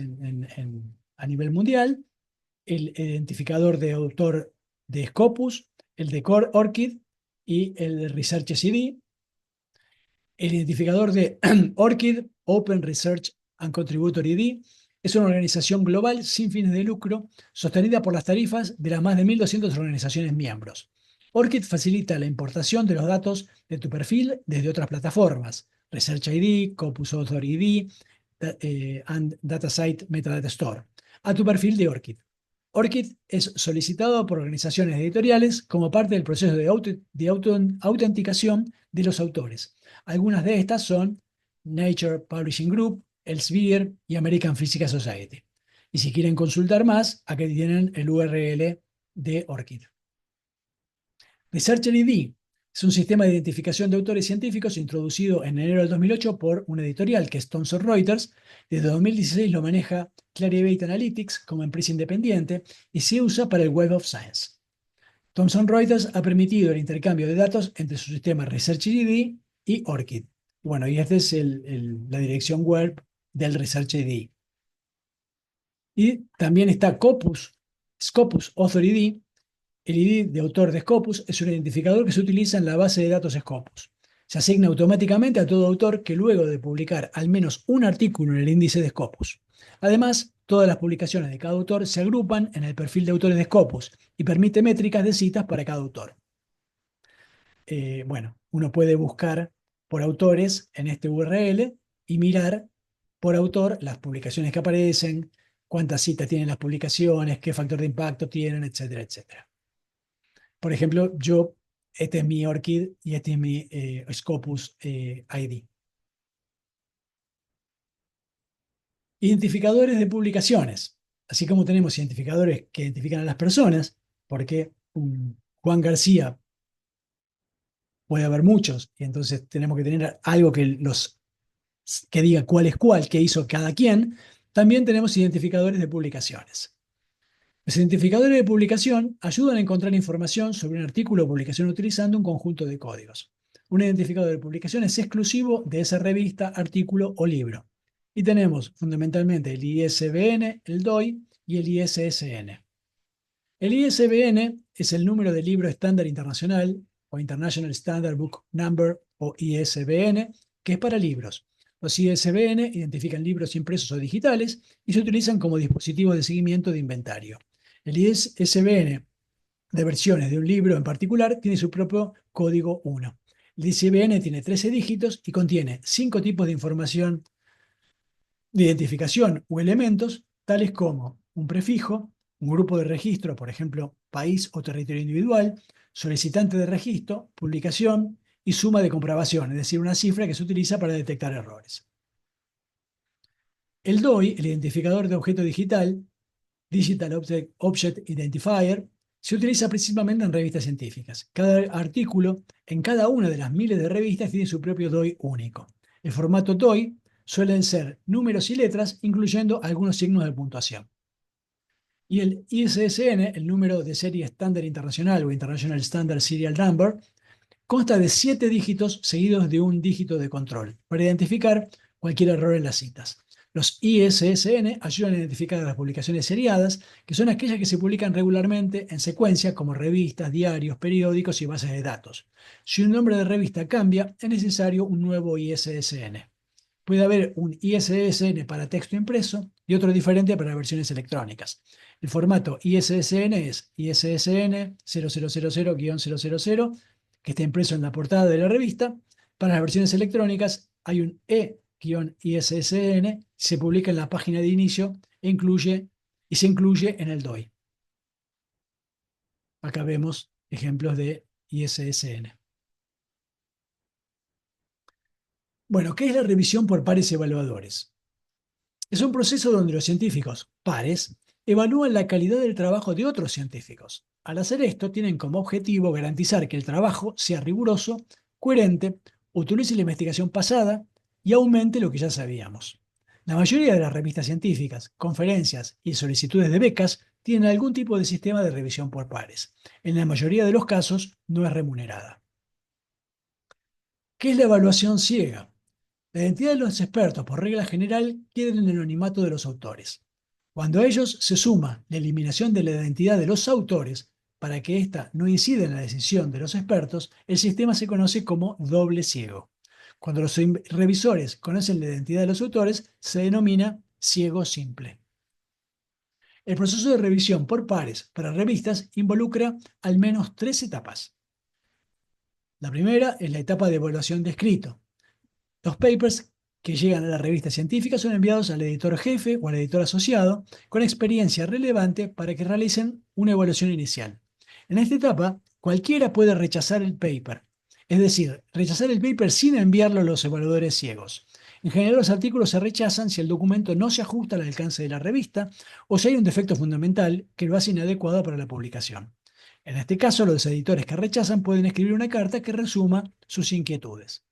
a nivel mundial: el identificador de autor de Scopus, el de ORCID y el de ResearchSID. El identificador de ORCID, Open Research and Contributor ID, es una organización global sin fines de lucro sostenida por las tarifas de las más de 1.200 organizaciones miembros. ORCID facilita la importación de los datos de tu perfil desde otras plataformas: Research ID, Scopus Author ID and DataSite Metadata Store. a tu perfil de ORCID. ORCID es solicitado por organizaciones editoriales como parte del proceso de autenticación de los autores. Algunas de estas son Nature Publishing Group, Elsevier y American Physical Society. Y si quieren consultar más, aquí tienen el URL de ORCID. ResearcherID es un sistema de identificación de autores científicos introducido en enero del 2008 por una editorial que es Thomson Reuters. Desde 2016 lo maneja Clarivate Analytics como empresa independiente y se usa para el Web of Science. Thomson Reuters ha permitido el intercambio de datos entre su sistema ResearcherID y ORCID. Bueno, y esta es la dirección web del ResearcherID. Y también está Scopus Author ID. El ID de autor de Scopus es un identificador que se utiliza en la base de datos Scopus. Se asigna automáticamente a todo autor que luego de publicar al menos un artículo en el índice de Scopus. Además, todas las publicaciones de cada autor se agrupan en el perfil de autores de Scopus y permite métricas de citas para cada autor. Bueno, uno puede buscar por autores en este URL y mirar por autor las publicaciones que aparecen, cuántas citas tienen las publicaciones, qué factor de impacto tienen, etcétera, etcétera. Por ejemplo, este es mi ORCID y este es mi Scopus ID. Identificadores de publicaciones. Así como tenemos identificadores que identifican a las personas, porque Juan García puede haber muchos, y entonces tenemos que tener algo que diga cuál es cuál, qué hizo cada quien. También tenemos identificadores de publicaciones. Los identificadores de publicación ayudan a encontrar información sobre un artículo o publicación utilizando un conjunto de códigos. Un identificador de publicación es exclusivo de esa revista, artículo o libro. Y tenemos fundamentalmente el ISBN, el DOI y el ISSN. El ISBN es el número de libro estándar internacional o International Standard Book Number o ISBN, que es para libros. Los ISBN identifican libros impresos o digitales y se utilizan como dispositivos de seguimiento de inventario. El ISBN de versiones de un libro en particular tiene su propio código 1. El ISBN tiene 13 dígitos y contiene 5 tipos de información de identificación o elementos, tales como un prefijo, un grupo de registro, por ejemplo, país o territorio individual, solicitante de registro, publicación y suma de comprobación, es decir, una cifra que se utiliza para detectar errores. El DOI, el identificador de objeto digital, Digital Object Identifier, se utiliza principalmente en revistas científicas. Cada artículo en cada una de las miles de revistas tiene su propio DOI único. El formato DOI suelen ser números y letras, incluyendo algunos signos de puntuación. Y el ISSN, el número de serie estándar internacional o International Standard Serial Number, consta de 7 dígitos seguidos de un dígito de control para identificar cualquier error en las citas. Los ISSN ayudan a identificar las publicaciones seriadas, que son aquellas que se publican regularmente en secuencia como revistas, diarios, periódicos y bases de datos. Si un nombre de revista cambia, es necesario un nuevo ISSN. Puede haber un ISSN para texto impreso y otro diferente para versiones electrónicas. El formato ISSN es ISSN 0000-000, que está impreso en la portada de la revista. Para las versiones electrónicas hay un E-ISSN, se publica en la página de inicio y se incluye en el DOI. Acá vemos ejemplos de ISSN. Bueno, ¿qué es la revisión por pares evaluadores? Es un proceso donde los científicos, pares, evalúan la calidad del trabajo de otros científicos. Al hacer esto, tienen como objetivo garantizar que el trabajo sea riguroso, coherente, utilice la investigación pasada y aumente lo que ya sabíamos. La mayoría de las revistas científicas, conferencias y solicitudes de becas tienen algún tipo de sistema de revisión por pares. En la mayoría de los casos, no es remunerada. ¿Qué es la evaluación ciega? La identidad de los expertos, por regla general, queda en el anonimato de los autores. Cuando a ellos se suma la eliminación de la identidad de los autores para que ésta no incida en la decisión de los expertos, el sistema se conoce como doble ciego. Cuando los revisores conocen la identidad de los autores, se denomina ciego simple. El proceso de revisión por pares para revistas involucra al menos 3 etapas. La primera es la etapa de evaluación de escrito. Los papers que llegan a la revista científica son enviados al editor jefe o al editor asociado con experiencia relevante para que realicen una evaluación inicial. En esta etapa, cualquiera puede rechazar el paper, es decir, rechazar el paper sin enviarlo a los evaluadores ciegos. En general, los artículos se rechazan si el documento no se ajusta al alcance de la revista o si hay un defecto fundamental que lo hace inadecuado para la publicación. En este caso, los editores que rechazan pueden escribir una carta que resuma sus inquietudes.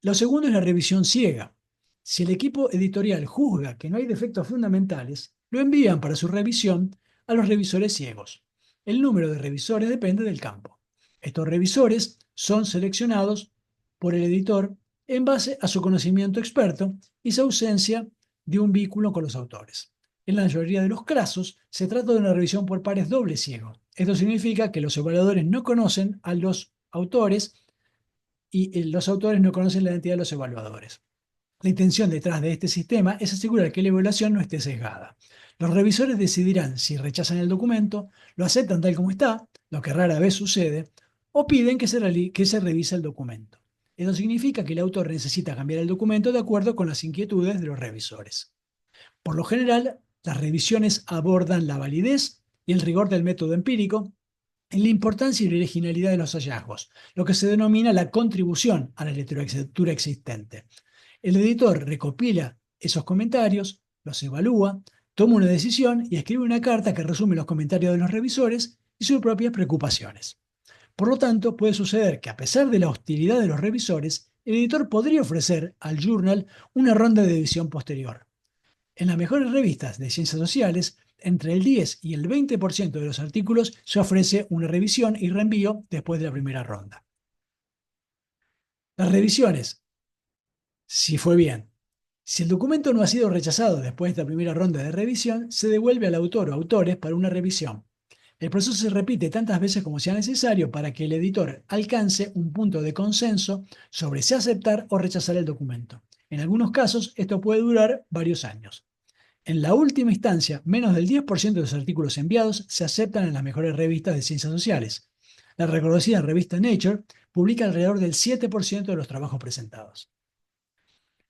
Lo segundo es la revisión ciega. Si el equipo editorial juzga que no hay defectos fundamentales, lo envían para su revisión a los revisores ciegos. El número de revisores depende del campo. Estos revisores son seleccionados por el editor en base a su conocimiento experto y su ausencia de un vínculo con los autores. En la mayoría de los casos, se trata de una revisión por pares doble ciego. Esto significa que los evaluadores no conocen a los autores y los autores no conocen la identidad de los evaluadores. La intención detrás de este sistema es asegurar que la evaluación no esté sesgada. Los revisores decidirán si rechazan el documento, lo aceptan tal como está, lo que rara vez sucede, o piden que se revise el documento. Eso significa que el autor necesita cambiar el documento de acuerdo con las inquietudes de los revisores. Por lo general, las revisiones abordan la validez y el rigor del método empírico, en la importancia y la originalidad de los hallazgos, lo que se denomina la contribución a la literatura existente. El editor recopila esos comentarios, los evalúa, toma una decisión y escribe una carta que resume los comentarios de los revisores y sus propias preocupaciones. Por lo tanto, puede suceder que a pesar de la hostilidad de los revisores, el editor podría ofrecer al journal una ronda de edición posterior. En las mejores revistas de ciencias sociales, entre el 10 y el 20% de los artículos se ofrece una revisión y reenvío después de la primera ronda. Las revisiones, si fue bien. Si el documento no ha sido rechazado después de la primera ronda de revisión, se devuelve al autor o autores para una revisión. El proceso se repite tantas veces como sea necesario para que el editor alcance un punto de consenso sobre si aceptar o rechazar el documento. En algunos casos, esto puede durar varios años. En la última instancia, menos del 10% de los artículos enviados se aceptan en las mejores revistas de ciencias sociales. La reconocida revista Nature publica alrededor del 7% de los trabajos presentados.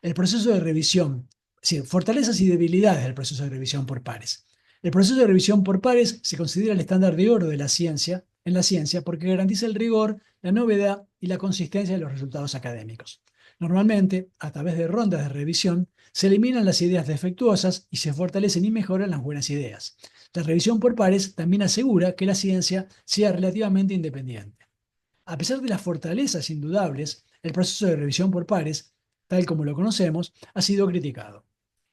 El proceso de revisión, sí, fortalezas y debilidades del proceso de revisión por pares. El proceso de revisión por pares se considera el estándar de oro de la ciencia, en la ciencia porque garantiza el rigor, la novedad y la consistencia de los resultados académicos. Normalmente, a través de rondas de revisión, se eliminan las ideas defectuosas y se fortalecen y mejoran las buenas ideas. La revisión por pares también asegura que la ciencia sea relativamente independiente. A pesar de las fortalezas indudables, el proceso de revisión por pares, tal como lo conocemos, ha sido criticado.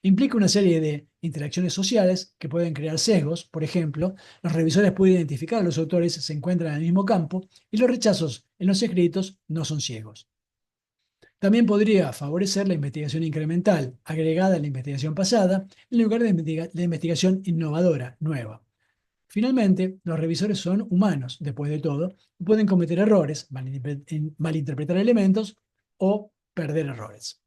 Implica una serie de interacciones sociales que pueden crear sesgos. Por ejemplo, los revisores pueden identificar a los autores que se encuentran en el mismo campo y los rechazos en los escritos no son ciegos. También podría favorecer la investigación incremental, agregada a la investigación pasada, en lugar de la investigación innovadora, nueva. Finalmente, los revisores son humanos, después de todo, y pueden cometer errores, malinterpretar elementos o perder errores.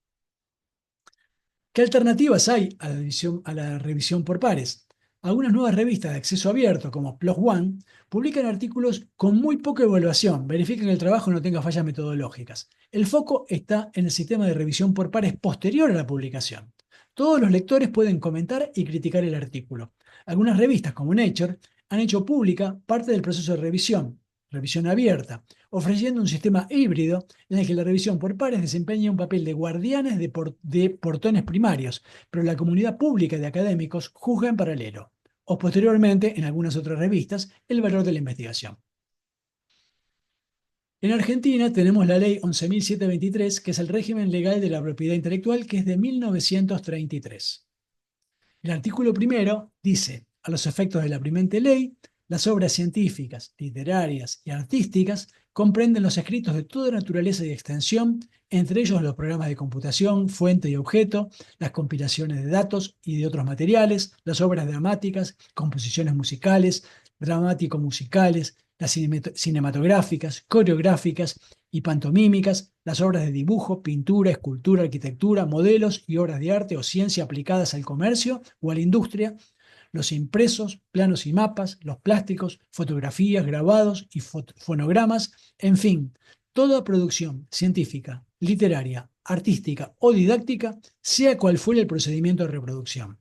¿Qué alternativas hay a la revisión por pares? Algunas nuevas revistas de acceso abierto, como PLOS ONE, publican artículos con muy poca evaluación, verifican que el trabajo no tenga fallas metodológicas. El foco está en el sistema de revisión por pares posterior a la publicación. Todos los lectores pueden comentar y criticar el artículo. Algunas revistas, como Nature, han hecho pública parte del proceso de revisión abierta, ofreciendo un sistema híbrido en el que la revisión por pares desempeña un papel de guardianes de portones primarios, pero la comunidad pública de académicos juzga en paralelo, o posteriormente, en algunas otras revistas, el valor de la investigación. En Argentina tenemos la ley 11.723, que es el régimen legal de la propiedad intelectual, que es de 1933. El artículo primero dice, a los efectos de la presente ley, las obras científicas, literarias y artísticas comprenden los escritos de toda naturaleza y extensión, entre ellos los programas de computación, fuente y objeto, las compilaciones de datos y de otros materiales, las obras dramáticas, composiciones musicales, dramático-musicales, las cinematográficas, coreográficas y pantomímicas, las obras de dibujo, pintura, escultura, arquitectura, modelos y obras de arte o ciencia aplicadas al comercio o a la industria, los impresos, planos y mapas, los plásticos, fotografías, grabados y fonogramas, en fin, toda producción científica, literaria artística o didáctica, sea cual fuere el procedimiento de reproducción.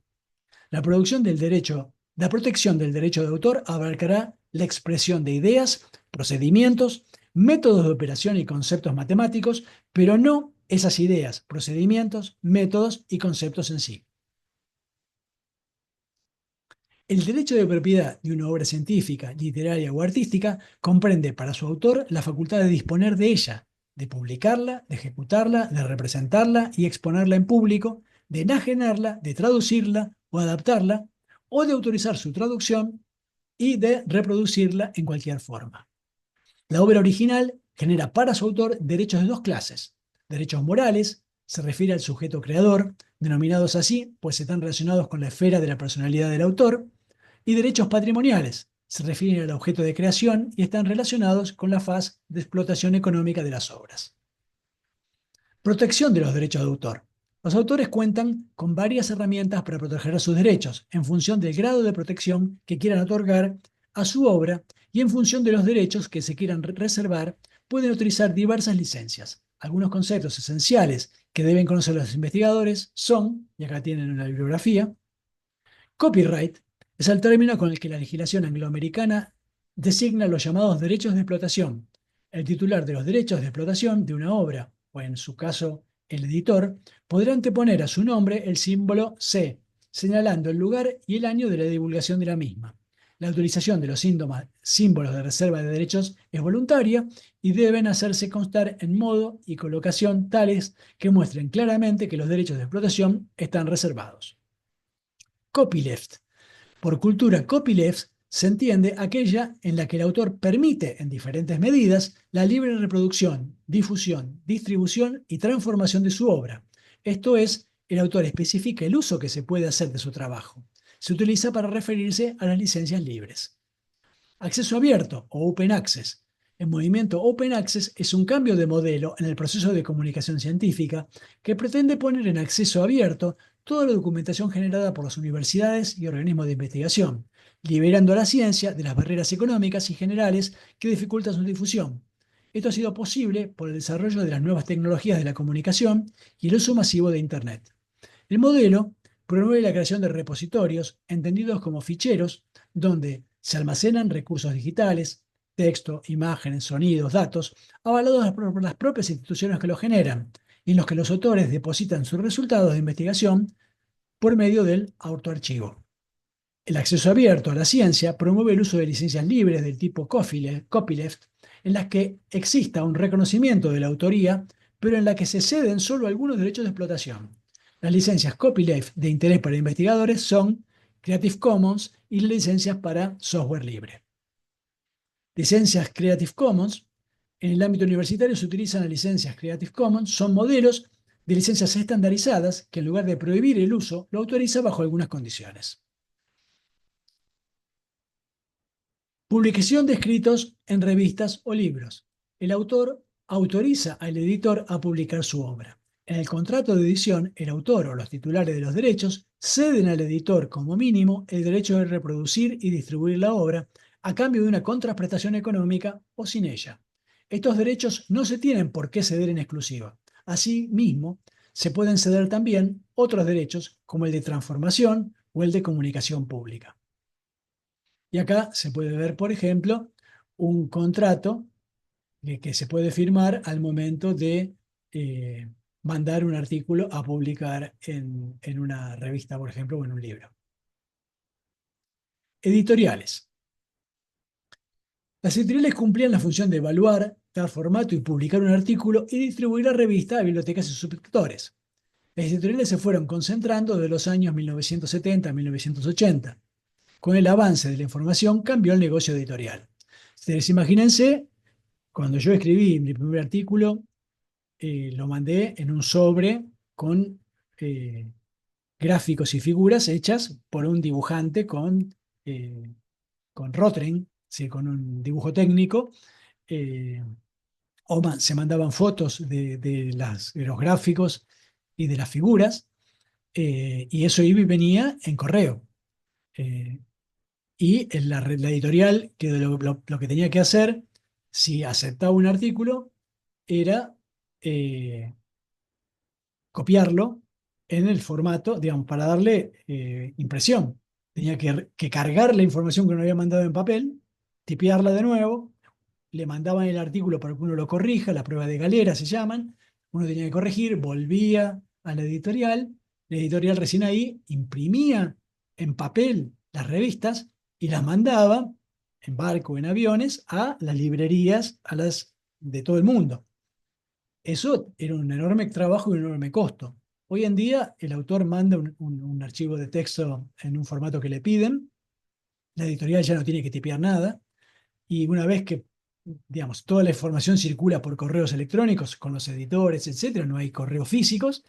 La protección del derecho de autor abarcará la expresión de ideas, procedimientos, métodos de operación y conceptos matemáticos, pero no esas ideas, procedimientos, métodos y conceptos en sí. El derecho de propiedad de una obra científica, literaria o artística comprende para su autor la facultad de disponer de ella, de publicarla, de ejecutarla, de representarla y exponerla en público, de enajenarla, de traducirla o adaptarla, o de autorizar su traducción y de reproducirla en cualquier forma. La obra original genera para su autor derechos de dos clases. Derechos morales, se refiere al sujeto creador, denominados así, pues están relacionados con la esfera de la personalidad del autor, y derechos patrimoniales, se refieren al objeto de creación y están relacionados con la faz de explotación económica de las obras. Protección de los derechos de autor. Los autores cuentan con varias herramientas para proteger sus derechos, en función del grado de protección que quieran otorgar a su obra y en función de los derechos que se quieran reservar, pueden utilizar diversas licencias. Algunos conceptos esenciales que deben conocer los investigadores son, y acá tienen una bibliografía, copyright es el término con el que la legislación angloamericana designa los llamados derechos de explotación. El titular de los derechos de explotación de una obra, o en su caso el editor, podrá anteponer a su nombre el símbolo C, señalando el lugar y el año de la divulgación de la misma. La utilización de los símbolos de reserva de derechos es voluntaria y deben hacerse constar en modo y colocación tales que muestren claramente que los derechos de explotación están reservados. Copyleft. Por cultura copyleft se entiende aquella en la que el autor permite, en diferentes medidas, la libre reproducción, difusión, distribución y transformación de su obra. Esto es, el autor especifica el uso que se puede hacer de su trabajo. Se utiliza para referirse a las licencias libres. Acceso abierto o Open Access. El movimiento Open Access es un cambio de modelo en el proceso de comunicación científica que pretende poner en acceso abierto toda la documentación generada por las universidades y organismos de investigación, liberando a la ciencia de las barreras económicas y generales que dificultan su difusión. Esto ha sido posible por el desarrollo de las nuevas tecnologías de la comunicación y el uso masivo de Internet. El modelo promueve la creación de repositorios, entendidos como ficheros, donde se almacenan recursos digitales, texto, imágenes, sonidos, datos, avalados por las propias instituciones que los generan, y en los que los autores depositan sus resultados de investigación por medio del autoarchivo. El acceso abierto a la ciencia promueve el uso de licencias libres del tipo copyleft, en las que exista un reconocimiento de la autoría, pero en la que se ceden solo algunos derechos de explotación. Las licencias copyleft de interés para investigadores son Creative Commons y las licencias para software libre. Licencias Creative Commons. En el ámbito universitario se utilizan las licencias Creative Commons, son modelos de licencias estandarizadas que en lugar de prohibir el uso, lo autoriza bajo algunas condiciones. Publicación de escritos en revistas o libros. El autor autoriza al editor a publicar su obra. En el contrato de edición, el autor o los titulares de los derechos ceden al editor como mínimo el derecho de reproducir y distribuir la obra a cambio de una contraprestación económica o sin ella. Estos derechos no se tienen por qué ceder en exclusiva. Asimismo, se pueden ceder también otros derechos como el de transformación o el de comunicación pública. Y acá se puede ver, por ejemplo, un contrato que se puede firmar al momento de mandar un artículo a publicar en una revista, por ejemplo, o en un libro. Editoriales. Las editoriales cumplían la función de evaluar, dar formato y publicar un artículo y distribuir la revista a bibliotecas y suscriptores. Las editoriales se fueron concentrando de los años 1970 a 1980. Con el avance de la información cambió el negocio editorial. Ustedes imagínense, cuando yo escribí mi primer artículo, lo mandé en un sobre con gráficos y figuras hechas por un dibujante con Rotring, ¿sí? Con un dibujo técnico, eh, se mandaban fotos de los gráficos y de las figuras, y eso iba y venía en correo. Eh, y la editorial, que lo que tenía que hacer, si aceptaba un artículo, era copiarlo en el formato, digamos, para darle impresión. Tenía que cargar la información que uno había mandado en papel, tipearla de nuevo, le mandaban el artículo para que uno lo corrija, la prueba de galera se llaman, uno tenía que corregir, volvía a la editorial recién ahí imprimía en papel las revistas y las mandaba en barco, en aviones, a las librerías, a las de todo el mundo. Eso era un enorme trabajo y un enorme costo. Hoy en día el autor manda un archivo de texto en un formato que le piden, la editorial ya no tiene que tipear nada, y una vez que, digamos, toda la información circula por correos electrónicos con los editores, etcétera, no hay correos físicos,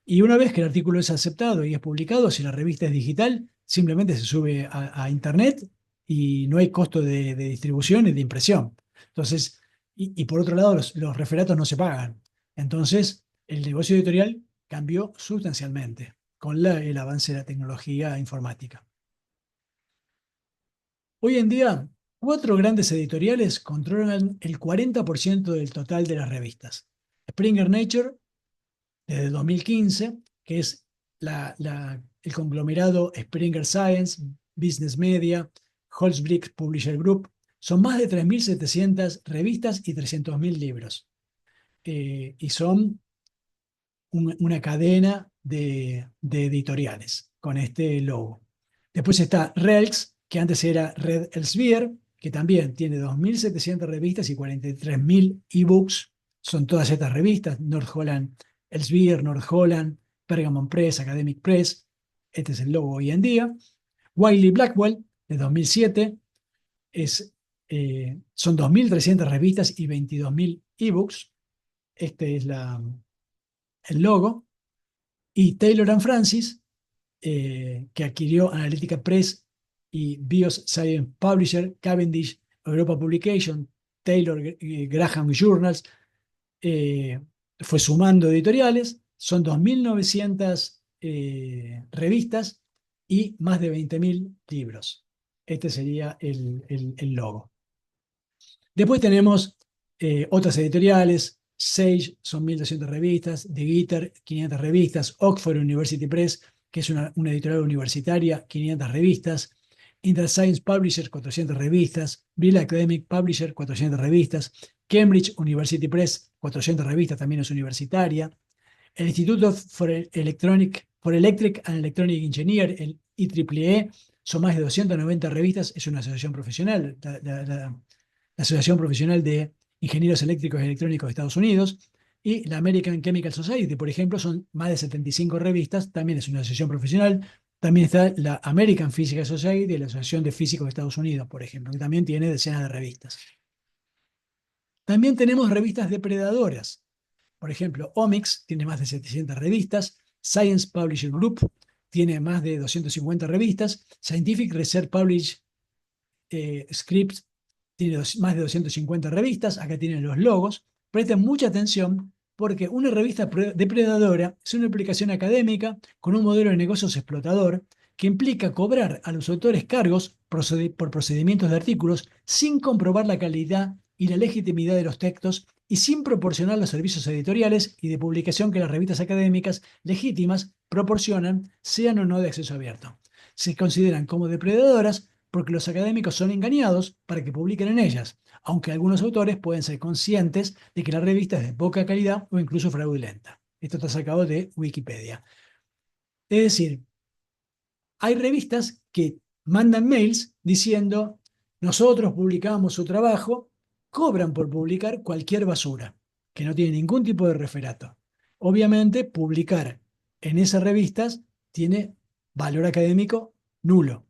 y una vez que el artículo es aceptado y es publicado, si la revista es digital, simplemente se sube a internet y no hay costo de distribución y de impresión. Entonces, y por otro lado, los referatos no se pagan. Entonces, el negocio editorial cambió sustancialmente con el avance de la tecnología informática. Hoy en día, cuatro grandes editoriales controlan el 40% del total de las revistas. Springer Nature, desde 2015, que es el conglomerado Springer Science, Business Media, Holzbrinck Publisher Group. Son más de 3.700 revistas y 300.000 libros. Y son una cadena de editoriales con este logo. Después está Relx, que antes era Red Elsevier, que también tiene 2.700 revistas y 43.000 ebooks. Son todas estas revistas, North Holland Elsevier, North Holland, Pergamon Press, Academic Press. Este es el logo hoy en día. Wiley Blackwell, de 2007, son 2.300 revistas y 22.000 ebooks. Este es el logo. Y Taylor and Francis, que adquirió Analytica Press y BIOS Science Publisher, Cavendish, Europa Publication, Taylor Graham Journals, fue sumando editoriales, son 2.900 revistas y más de 20.000 libros. Este sería el logo. Después tenemos otras editoriales. Sage son 1.200 revistas, The Guitar 500 revistas, Oxford University Press, que es una editorial universitaria, 500 revistas, InterScience Publisher 400 revistas, Brill Academic Publisher 400 revistas, Cambridge University Press 400 revistas, también es universitaria, el Instituto for Electric and Electronic Engineer, el IEEE, son más de 290 revistas, es una asociación profesional, la Asociación Profesional de Ingenieros Eléctricos y Electrónicos de Estados Unidos, y la American Chemical Society, por ejemplo, son más de 75 revistas, también es una asociación profesional. También está la American Physical Society, la Asociación de Físicos de Estados Unidos, por ejemplo, que también tiene decenas de revistas. También tenemos revistas depredadoras. Por ejemplo, Omics tiene más de 700 revistas, Science Publishing Group tiene más de 250 revistas, Scientific Research Publish Scripts tiene más de 250 revistas, acá tienen los logos. Presten mucha atención porque una revista depredadora es una aplicación académica con un modelo de negocios explotador que implica cobrar a los autores cargos por procedimientos de artículos sin comprobar la calidad y la legitimidad de los textos y sin proporcionar los servicios editoriales y de publicación que las revistas académicas legítimas proporcionan, sean o no de acceso abierto. Se consideran como depredadoras porque los académicos son engañados para que publiquen en ellas, aunque algunos autores pueden ser conscientes de que la revista es de poca calidad o incluso fraudulenta. Esto está sacado de Wikipedia. Es decir, hay revistas que mandan mails diciendo, nosotros publicamos su trabajo, cobran por publicar cualquier basura, que no tiene ningún tipo de referato. Obviamente, publicar en esas revistas tiene valor académico nulo.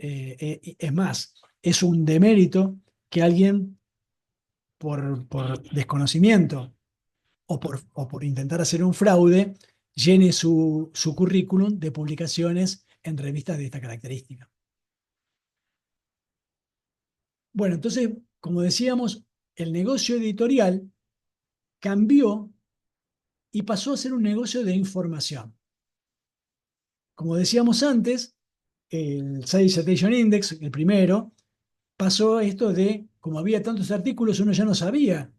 Es más, es un demérito que alguien por desconocimiento o por intentar hacer un fraude llene su currículum de publicaciones en revistas de esta característica. Bueno, entonces, como decíamos, el negocio editorial cambió y pasó a ser un negocio de información. Como decíamos antes, el Science Citation Index, el primero, pasó esto de, como había tantos artículos, uno ya no sabía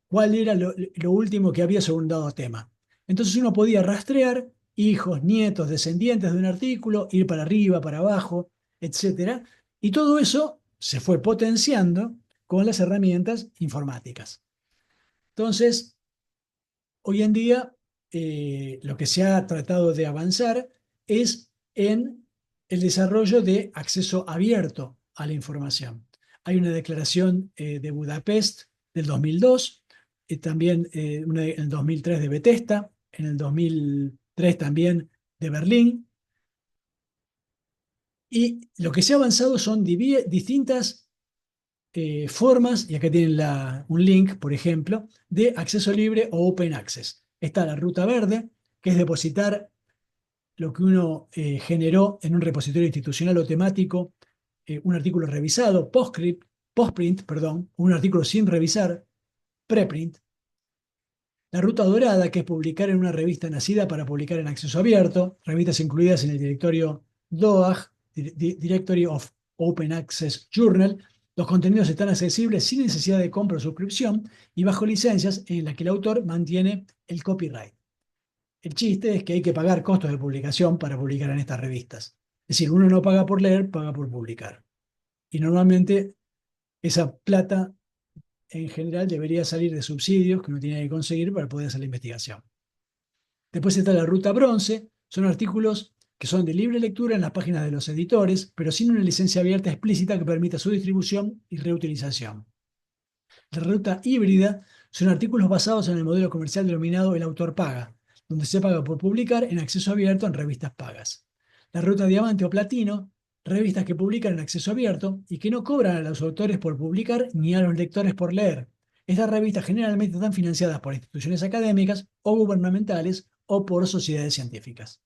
cuál era lo último que había sobre un dado tema. Entonces uno podía rastrear hijos, nietos, descendientes de un artículo, ir para arriba, para abajo, etcétera. Y todo eso se fue potenciando con las herramientas informáticas. Entonces, hoy en día, lo que se ha tratado de avanzar es en el desarrollo de acceso abierto a la información. Hay una declaración de Budapest del 2002, también una en el 2003 de Bethesda, en el 2003 también de Berlín, y lo que se ha avanzado son distintas formas, y acá tienen un link, por ejemplo, de acceso libre o open access. Está la ruta verde, que es depositar lo que uno generó en un repositorio institucional o temático, un artículo revisado, postprint, perdón, un artículo sin revisar, preprint. La ruta dorada, que es publicar en una revista nacida para publicar en acceso abierto, revistas incluidas en el directorio DOAJ, Directory of Open Access Journal. Los contenidos están accesibles sin necesidad de compra o suscripción y bajo licencias en las que el autor mantiene el copyright. El chiste es que hay que pagar costos de publicación para publicar en estas revistas. Es decir, uno no paga por leer, paga por publicar. Y normalmente esa plata en general debería salir de subsidios que uno tiene que conseguir para poder hacer la investigación. Después está la ruta bronce, son artículos que son de libre lectura en las páginas de los editores, pero sin una licencia abierta explícita que permita su distribución y reutilización. La ruta híbrida son artículos basados en el modelo comercial denominado el autor paga, donde se paga por publicar en acceso abierto en revistas pagas. La ruta diamante o platino, revistas que publican en acceso abierto y que no cobran a los autores por publicar ni a los lectores por leer. Estas revistas generalmente están financiadas por instituciones académicas o gubernamentales o por sociedades científicas.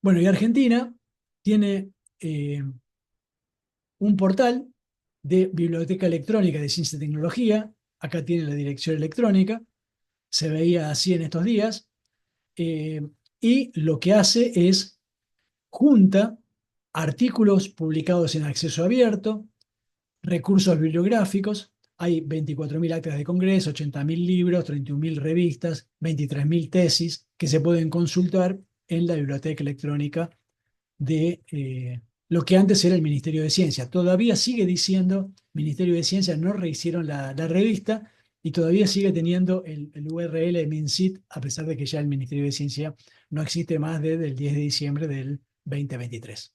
Bueno, y Argentina tiene un portal de Biblioteca Electrónica de Ciencia y Tecnología. Acá tiene la dirección electrónica. Se veía así en estos días. eh, y lo que hace es junta artículos publicados en acceso abierto, recursos bibliográficos. Hay 24.000 actas de congreso, 80.000 libros, 31.000 revistas, 23.000 tesis que se pueden consultar en la biblioteca electrónica de lo que antes era el Ministerio de Ciencia. Todavía sigue diciendo Ministerio de Ciencia, no rehicieron la revista y todavía sigue teniendo el URL de MinCit, a pesar de que ya el Ministerio de Ciencia no existe más desde el 10 de diciembre del 2023.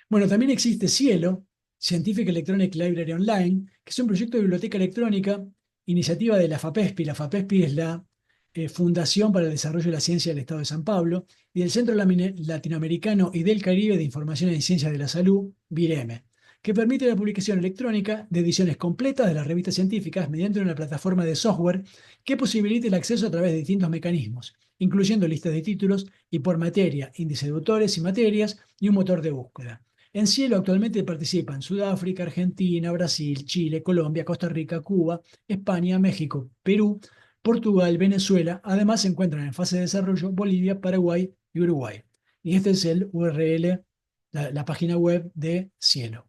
Bueno, también existe Cielo, Scientific Electronic Library Online, que es un proyecto de biblioteca electrónica, iniciativa de la FAPESPI. La FAPESPI es la Fundación para el Desarrollo de la Ciencia del Estado de San Pablo, y del Centro Latinoamericano y del Caribe de Información en Ciencias de la Salud, VIREME, que permite la publicación electrónica de ediciones completas de las revistas científicas mediante una plataforma de software que posibilite el acceso a través de distintos mecanismos, incluyendo listas de títulos y por materia, índice de autores y materias y un motor de búsqueda. En Cielo actualmente participan Sudáfrica, Argentina, Brasil, Chile, Colombia, Costa Rica, Cuba, España, México, Perú, Portugal, Venezuela. Además se encuentran en fase de desarrollo Bolivia, Paraguay y Uruguay. Y este es el URL, la página web de Cielo.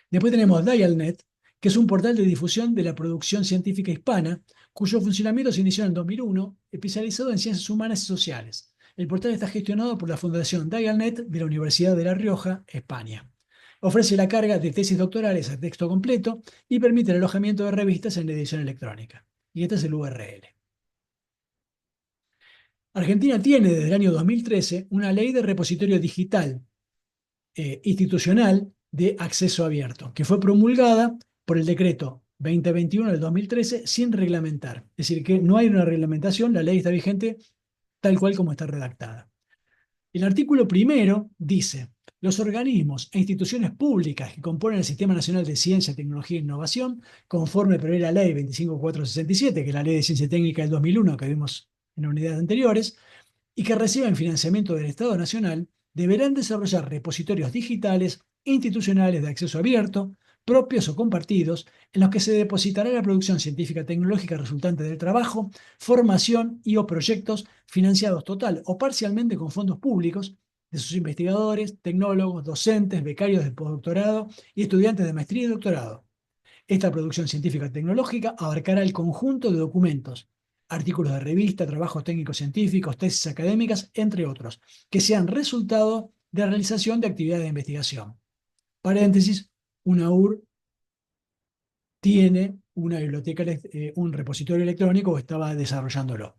Después tenemos Dialnet, que es un portal de difusión de la producción científica hispana, cuyo funcionamiento se inició en 2001, especializado en ciencias humanas y sociales. El portal está gestionado por la Fundación Dialnet de la Universidad de La Rioja, España. Ofrece la carga de tesis doctorales a texto completo y permite el alojamiento de revistas en la edición electrónica. Y este es el URL. Argentina tiene desde el año 2013 una ley de repositorio digital institucional de acceso abierto, que fue promulgada por el decreto 2021 del 2013 sin reglamentar. Es decir, que no hay una reglamentación, la ley está vigente tal cual como está redactada. El artículo primero dice: los organismos e instituciones públicas que componen el Sistema Nacional de Ciencia, Tecnología e Innovación, conforme prevé la Ley 25467, que es la Ley de Ciencia Técnica del 2001 que vimos en unidades anteriores, y que reciban financiamiento del Estado Nacional, deberán desarrollar repositorios digitales institucionales de acceso abierto, propios o compartidos, en los que se depositará la producción científica tecnológica resultante del trabajo, formación y o proyectos financiados total o parcialmente con fondos públicos de sus investigadores, tecnólogos, docentes, becarios de postdoctorado y estudiantes de maestría y doctorado. Esta producción científica tecnológica abarcará el conjunto de documentos, artículos de revista, trabajos técnicos científicos, tesis académicas, entre otros, que sean resultado de realización de actividades de investigación. Paréntesis, una UR tiene una biblioteca, un repositorio electrónico o estaba desarrollándolo.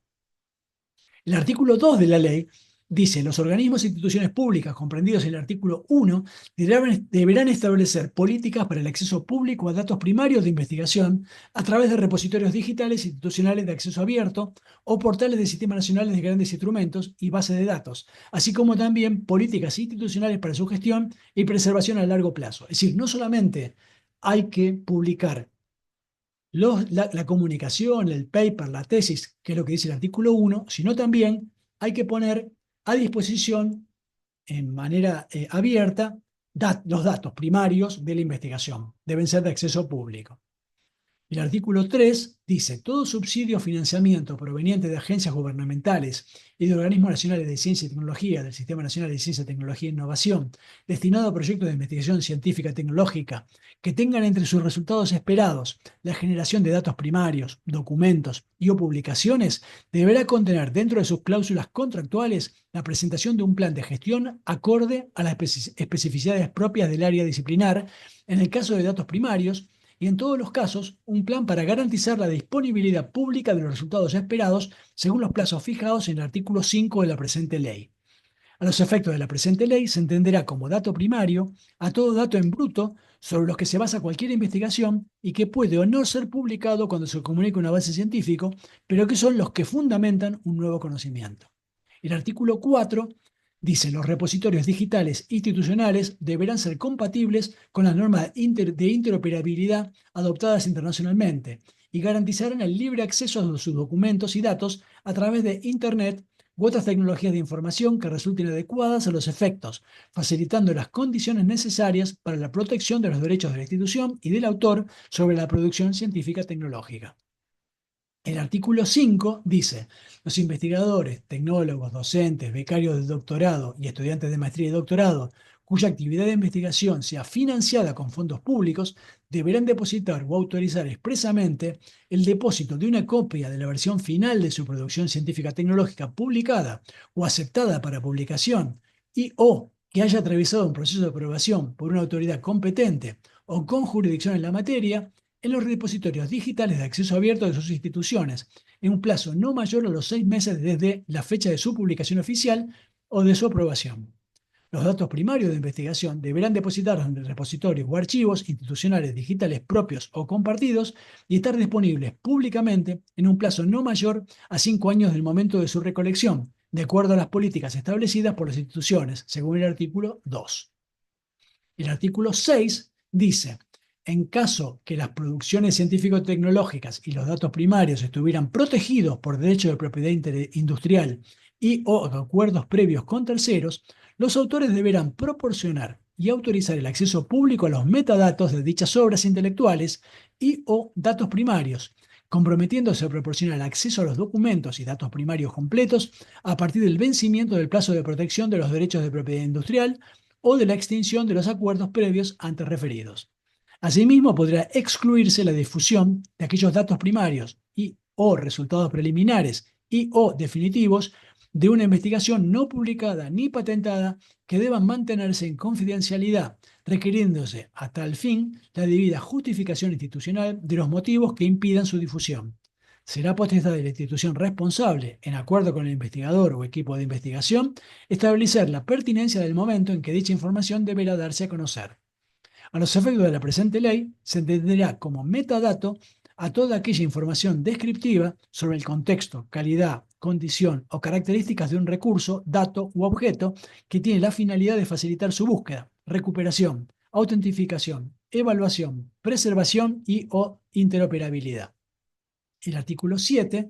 El artículo 2 de la ley dice: los organismos e instituciones públicas comprendidos en el artículo 1 deberán establecer políticas para el acceso público a datos primarios de investigación a través de repositorios digitales institucionales de acceso abierto o portales de sistemas nacionales de grandes instrumentos y bases de datos, así como también políticas institucionales para su gestión y preservación a largo plazo. Es decir, no solamente hay que publicar la comunicación, el paper, la tesis, que es lo que dice el artículo 1, sino también hay que poner a disposición en manera abierta los datos primarios de la investigación. Deben ser de acceso público. El artículo 3 dice: todo subsidio o financiamiento proveniente de agencias gubernamentales y de organismos nacionales de ciencia y tecnología, del Sistema Nacional de Ciencia, Tecnología e Innovación, destinado a proyectos de investigación científica y tecnológica, que tengan entre sus resultados esperados la generación de datos primarios, documentos y o publicaciones, deberá contener dentro de sus cláusulas contractuales la presentación de un plan de gestión acorde a las especificidades propias del área disciplinar, en el caso de datos primarios, y en todos los casos, un plan para garantizar la disponibilidad pública de los resultados esperados según los plazos fijados en el artículo 5 de la presente ley. A los efectos de la presente ley se entenderá como dato primario a todo dato en bruto sobre los que se basa cualquier investigación y que puede o no ser publicado cuando se comunica un avance científico, pero que son los que fundamentan un nuevo conocimiento. El artículo 4 dice: los repositorios digitales institucionales deberán ser compatibles con las normas de interoperabilidad adoptadas internacionalmente y garantizarán el libre acceso a sus documentos y datos a través de Internet u otras tecnologías de información que resulten adecuadas a los efectos, facilitando las condiciones necesarias para la protección de los derechos de la institución y del autor sobre la producción científica tecnológica. El artículo 5 dice: los investigadores, tecnólogos, docentes, becarios de doctorado y estudiantes de maestría y doctorado cuya actividad de investigación sea financiada con fondos públicos deberán depositar o autorizar expresamente el depósito de una copia de la versión final de su producción científica tecnológica publicada o aceptada para publicación y o que haya atravesado un proceso de aprobación por una autoridad competente o con jurisdicción en la materia en los repositorios digitales de acceso abierto de sus instituciones, en un plazo no mayor a los 6 meses desde la fecha de su publicación oficial o de su aprobación. Los datos primarios de investigación deberán depositarse en repositorios o archivos institucionales digitales propios o compartidos y estar disponibles públicamente en un plazo no mayor a 5 años del momento de su recolección, de acuerdo a las políticas establecidas por las instituciones, según el artículo 2. El artículo 6 dice: en caso que las producciones científico-tecnológicas y los datos primarios estuvieran protegidos por derechos de propiedad industrial y o acuerdos previos con terceros, los autores deberán proporcionar y autorizar el acceso público a los metadatos de dichas obras intelectuales y o datos primarios, comprometiéndose a proporcionar acceso a los documentos y datos primarios completos a partir del vencimiento del plazo de protección de los derechos de propiedad industrial o de la extinción de los acuerdos previos antes referidos. Asimismo, podrá excluirse la difusión de aquellos datos primarios y o resultados preliminares y o definitivos de una investigación no publicada ni patentada que deban mantenerse en confidencialidad, requiriéndose a tal fin la debida justificación institucional de los motivos que impidan su difusión. Será potestad de la institución responsable, en acuerdo con el investigador o equipo de investigación, establecer la pertinencia del momento en que dicha información deberá darse a conocer. A los efectos de la presente ley, se entenderá como metadato a toda aquella información descriptiva sobre el contexto, calidad, condición o características de un recurso, dato u objeto que tiene la finalidad de facilitar su búsqueda, recuperación, autentificación, evaluación, preservación y o interoperabilidad. El artículo 7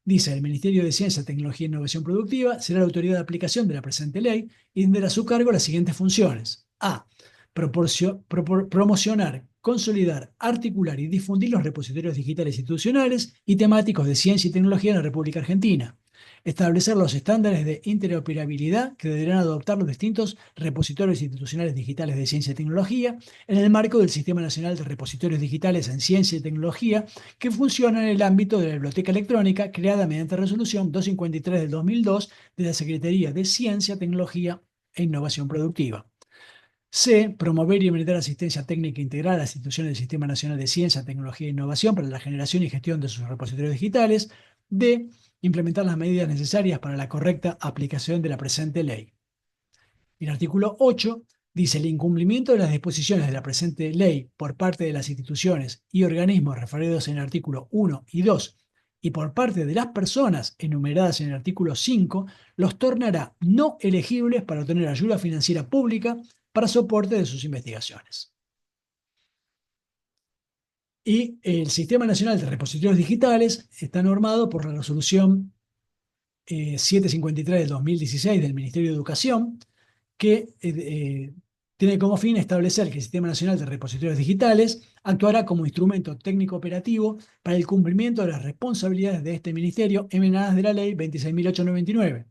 dice: el Ministerio de Ciencia, Tecnología e Innovación Productiva será la autoridad de aplicación de la presente ley y tendrá a su cargo las siguientes funciones. A. Promocionar, consolidar, articular y difundir los repositorios digitales institucionales y temáticos de ciencia y tecnología en la República Argentina. Establecer los estándares de interoperabilidad que deberán adoptar los distintos repositorios institucionales digitales de ciencia y tecnología en el marco del Sistema Nacional de Repositorios Digitales en Ciencia y Tecnología, que funciona en el ámbito de la biblioteca electrónica creada mediante resolución 253 del 2002 de la Secretaría de Ciencia, Tecnología e Innovación Productiva. C. Promover y brindar asistencia técnica integral a las instituciones del Sistema Nacional de Ciencia, Tecnología e Innovación para la generación y gestión de sus repositorios digitales. D. Implementar las medidas necesarias para la correcta aplicación de la presente ley. El artículo 8 dice: el incumplimiento de las disposiciones de la presente ley por parte de las instituciones y organismos referidos en el artículo 1 y 2 y por parte de las personas enumeradas en el artículo 5 los tornará no elegibles para obtener ayuda financiera pública para soporte de sus investigaciones. Y el Sistema Nacional de Repositorios Digitales está normado por la resolución 753 del 2016 del Ministerio de Educación, que tiene como fin establecer que el Sistema Nacional de Repositorios Digitales actuará como instrumento técnico operativo para el cumplimiento de las responsabilidades de este ministerio emanadas de la Ley 26.899,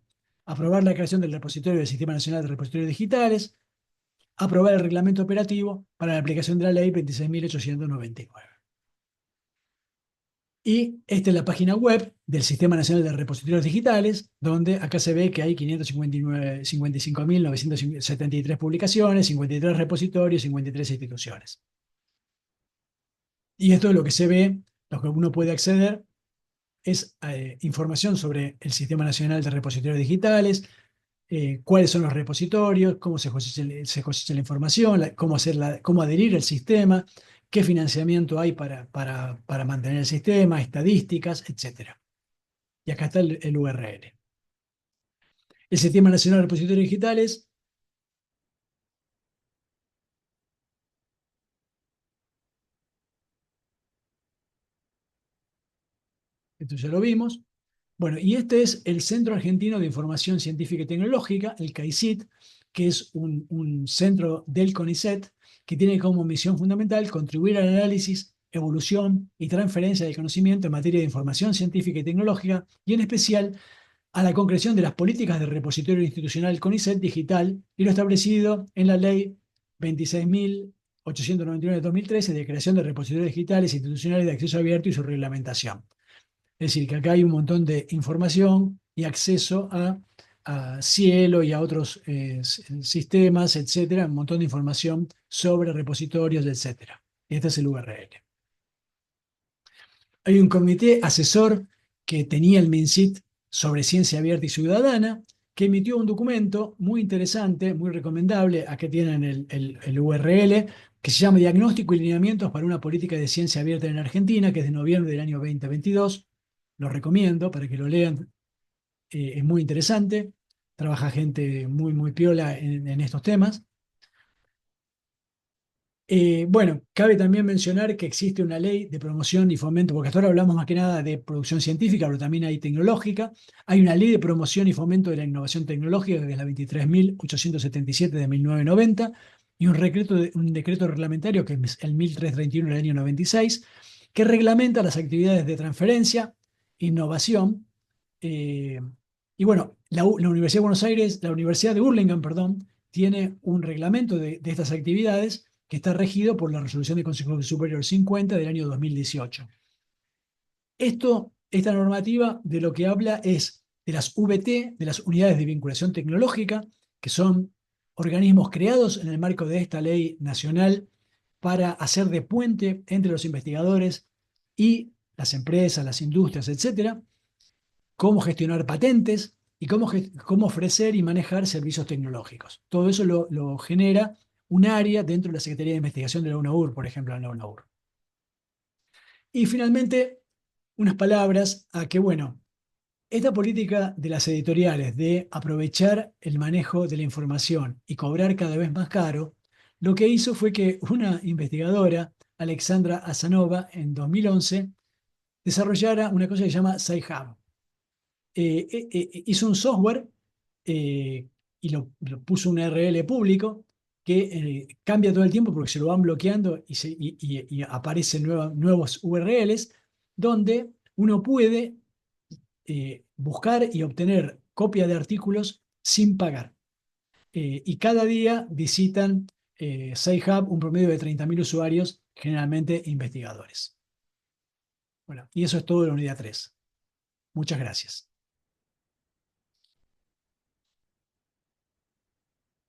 aprobar la creación del repositorio del Sistema Nacional de Repositorios Digitales, aprobar el reglamento operativo para la aplicación de la Ley 26.899. Y esta es la página web del Sistema Nacional de Repositorios Digitales, donde acá se ve que hay 555.973 publicaciones, 53 repositorios, 53 instituciones. Y esto es lo que se ve, lo que uno puede acceder es información sobre el Sistema Nacional de Repositorios Digitales, cuáles son los repositorios, cómo se cosecha la información, cómo adherir al sistema, qué financiamiento hay para mantener el sistema, estadísticas, etc. Y acá está el URL. El Sistema Nacional de Repositorios Digitales, esto ya lo vimos. Bueno, y este es el Centro Argentino de Información Científica y Tecnológica, el CAICIT, que es un centro del CONICET que tiene como misión fundamental contribuir al análisis, evolución y transferencia del conocimiento en materia de información científica y tecnológica, y en especial a la concreción de las políticas de repositorio institucional CONICET digital y lo establecido en la Ley 26.899 de 2013 de creación de repositorios digitales institucionales de acceso abierto y su reglamentación. Es decir, que acá hay un montón de información y acceso a Cielo y a otros sistemas, etcétera, un montón de información sobre repositorios, etcétera. Este es el URL. Hay un comité asesor que tenía el MinCit sobre ciencia abierta y ciudadana, que emitió un documento muy interesante, muy recomendable. Aquí tienen el URL, que se llama Diagnóstico y lineamientos para una política de ciencia abierta en Argentina, que es de noviembre del año 2022. Lo recomiendo para que lo lean. Es muy interesante. Trabaja gente muy, muy piola en estos temas. Bueno, cabe también mencionar que existe una ley de promoción y fomento, porque hasta ahora hablamos más que nada de producción científica, pero también hay tecnológica. Hay una ley de promoción y fomento de la innovación tecnológica, que es la 23.877 de 1990, y un decreto reglamentario, que es el 1331 del año 96, que reglamenta las actividades de transferencia, innovación. eh, y bueno, la Universidad de Buenos Aires, la Universidad de Hurlingham, perdón, tiene un reglamento de estas actividades que está regido por la Resolución del Consejo Superior 50 del año 2018. Esta normativa de lo que habla es de las VT, de las unidades de vinculación tecnológica, que son organismos creados en el marco de esta ley nacional para hacer de puente entre los investigadores y las empresas, las industrias, etcétera, cómo gestionar patentes y cómo ofrecer y manejar servicios tecnológicos. Todo eso lo genera un área dentro de la Secretaría de Investigación de la UNAUR, por ejemplo, en la UNAUR. Y finalmente, unas palabras a que, bueno, esta política de las editoriales de aprovechar el manejo de la información y cobrar cada vez más caro, lo que hizo fue que una investigadora, Alexandra Asanova, en 2011, desarrollara una cosa que se llama SciHub. Hizo un software eh, y lo puso un URL público que cambia todo el tiempo porque se lo van bloqueando y aparecen nuevos URLs donde uno puede buscar y obtener copia de artículos sin pagar. Y cada día visitan SciHub un promedio de 30.000 usuarios, generalmente investigadores. Bueno, y eso es todo de la unidad 3. Muchas gracias.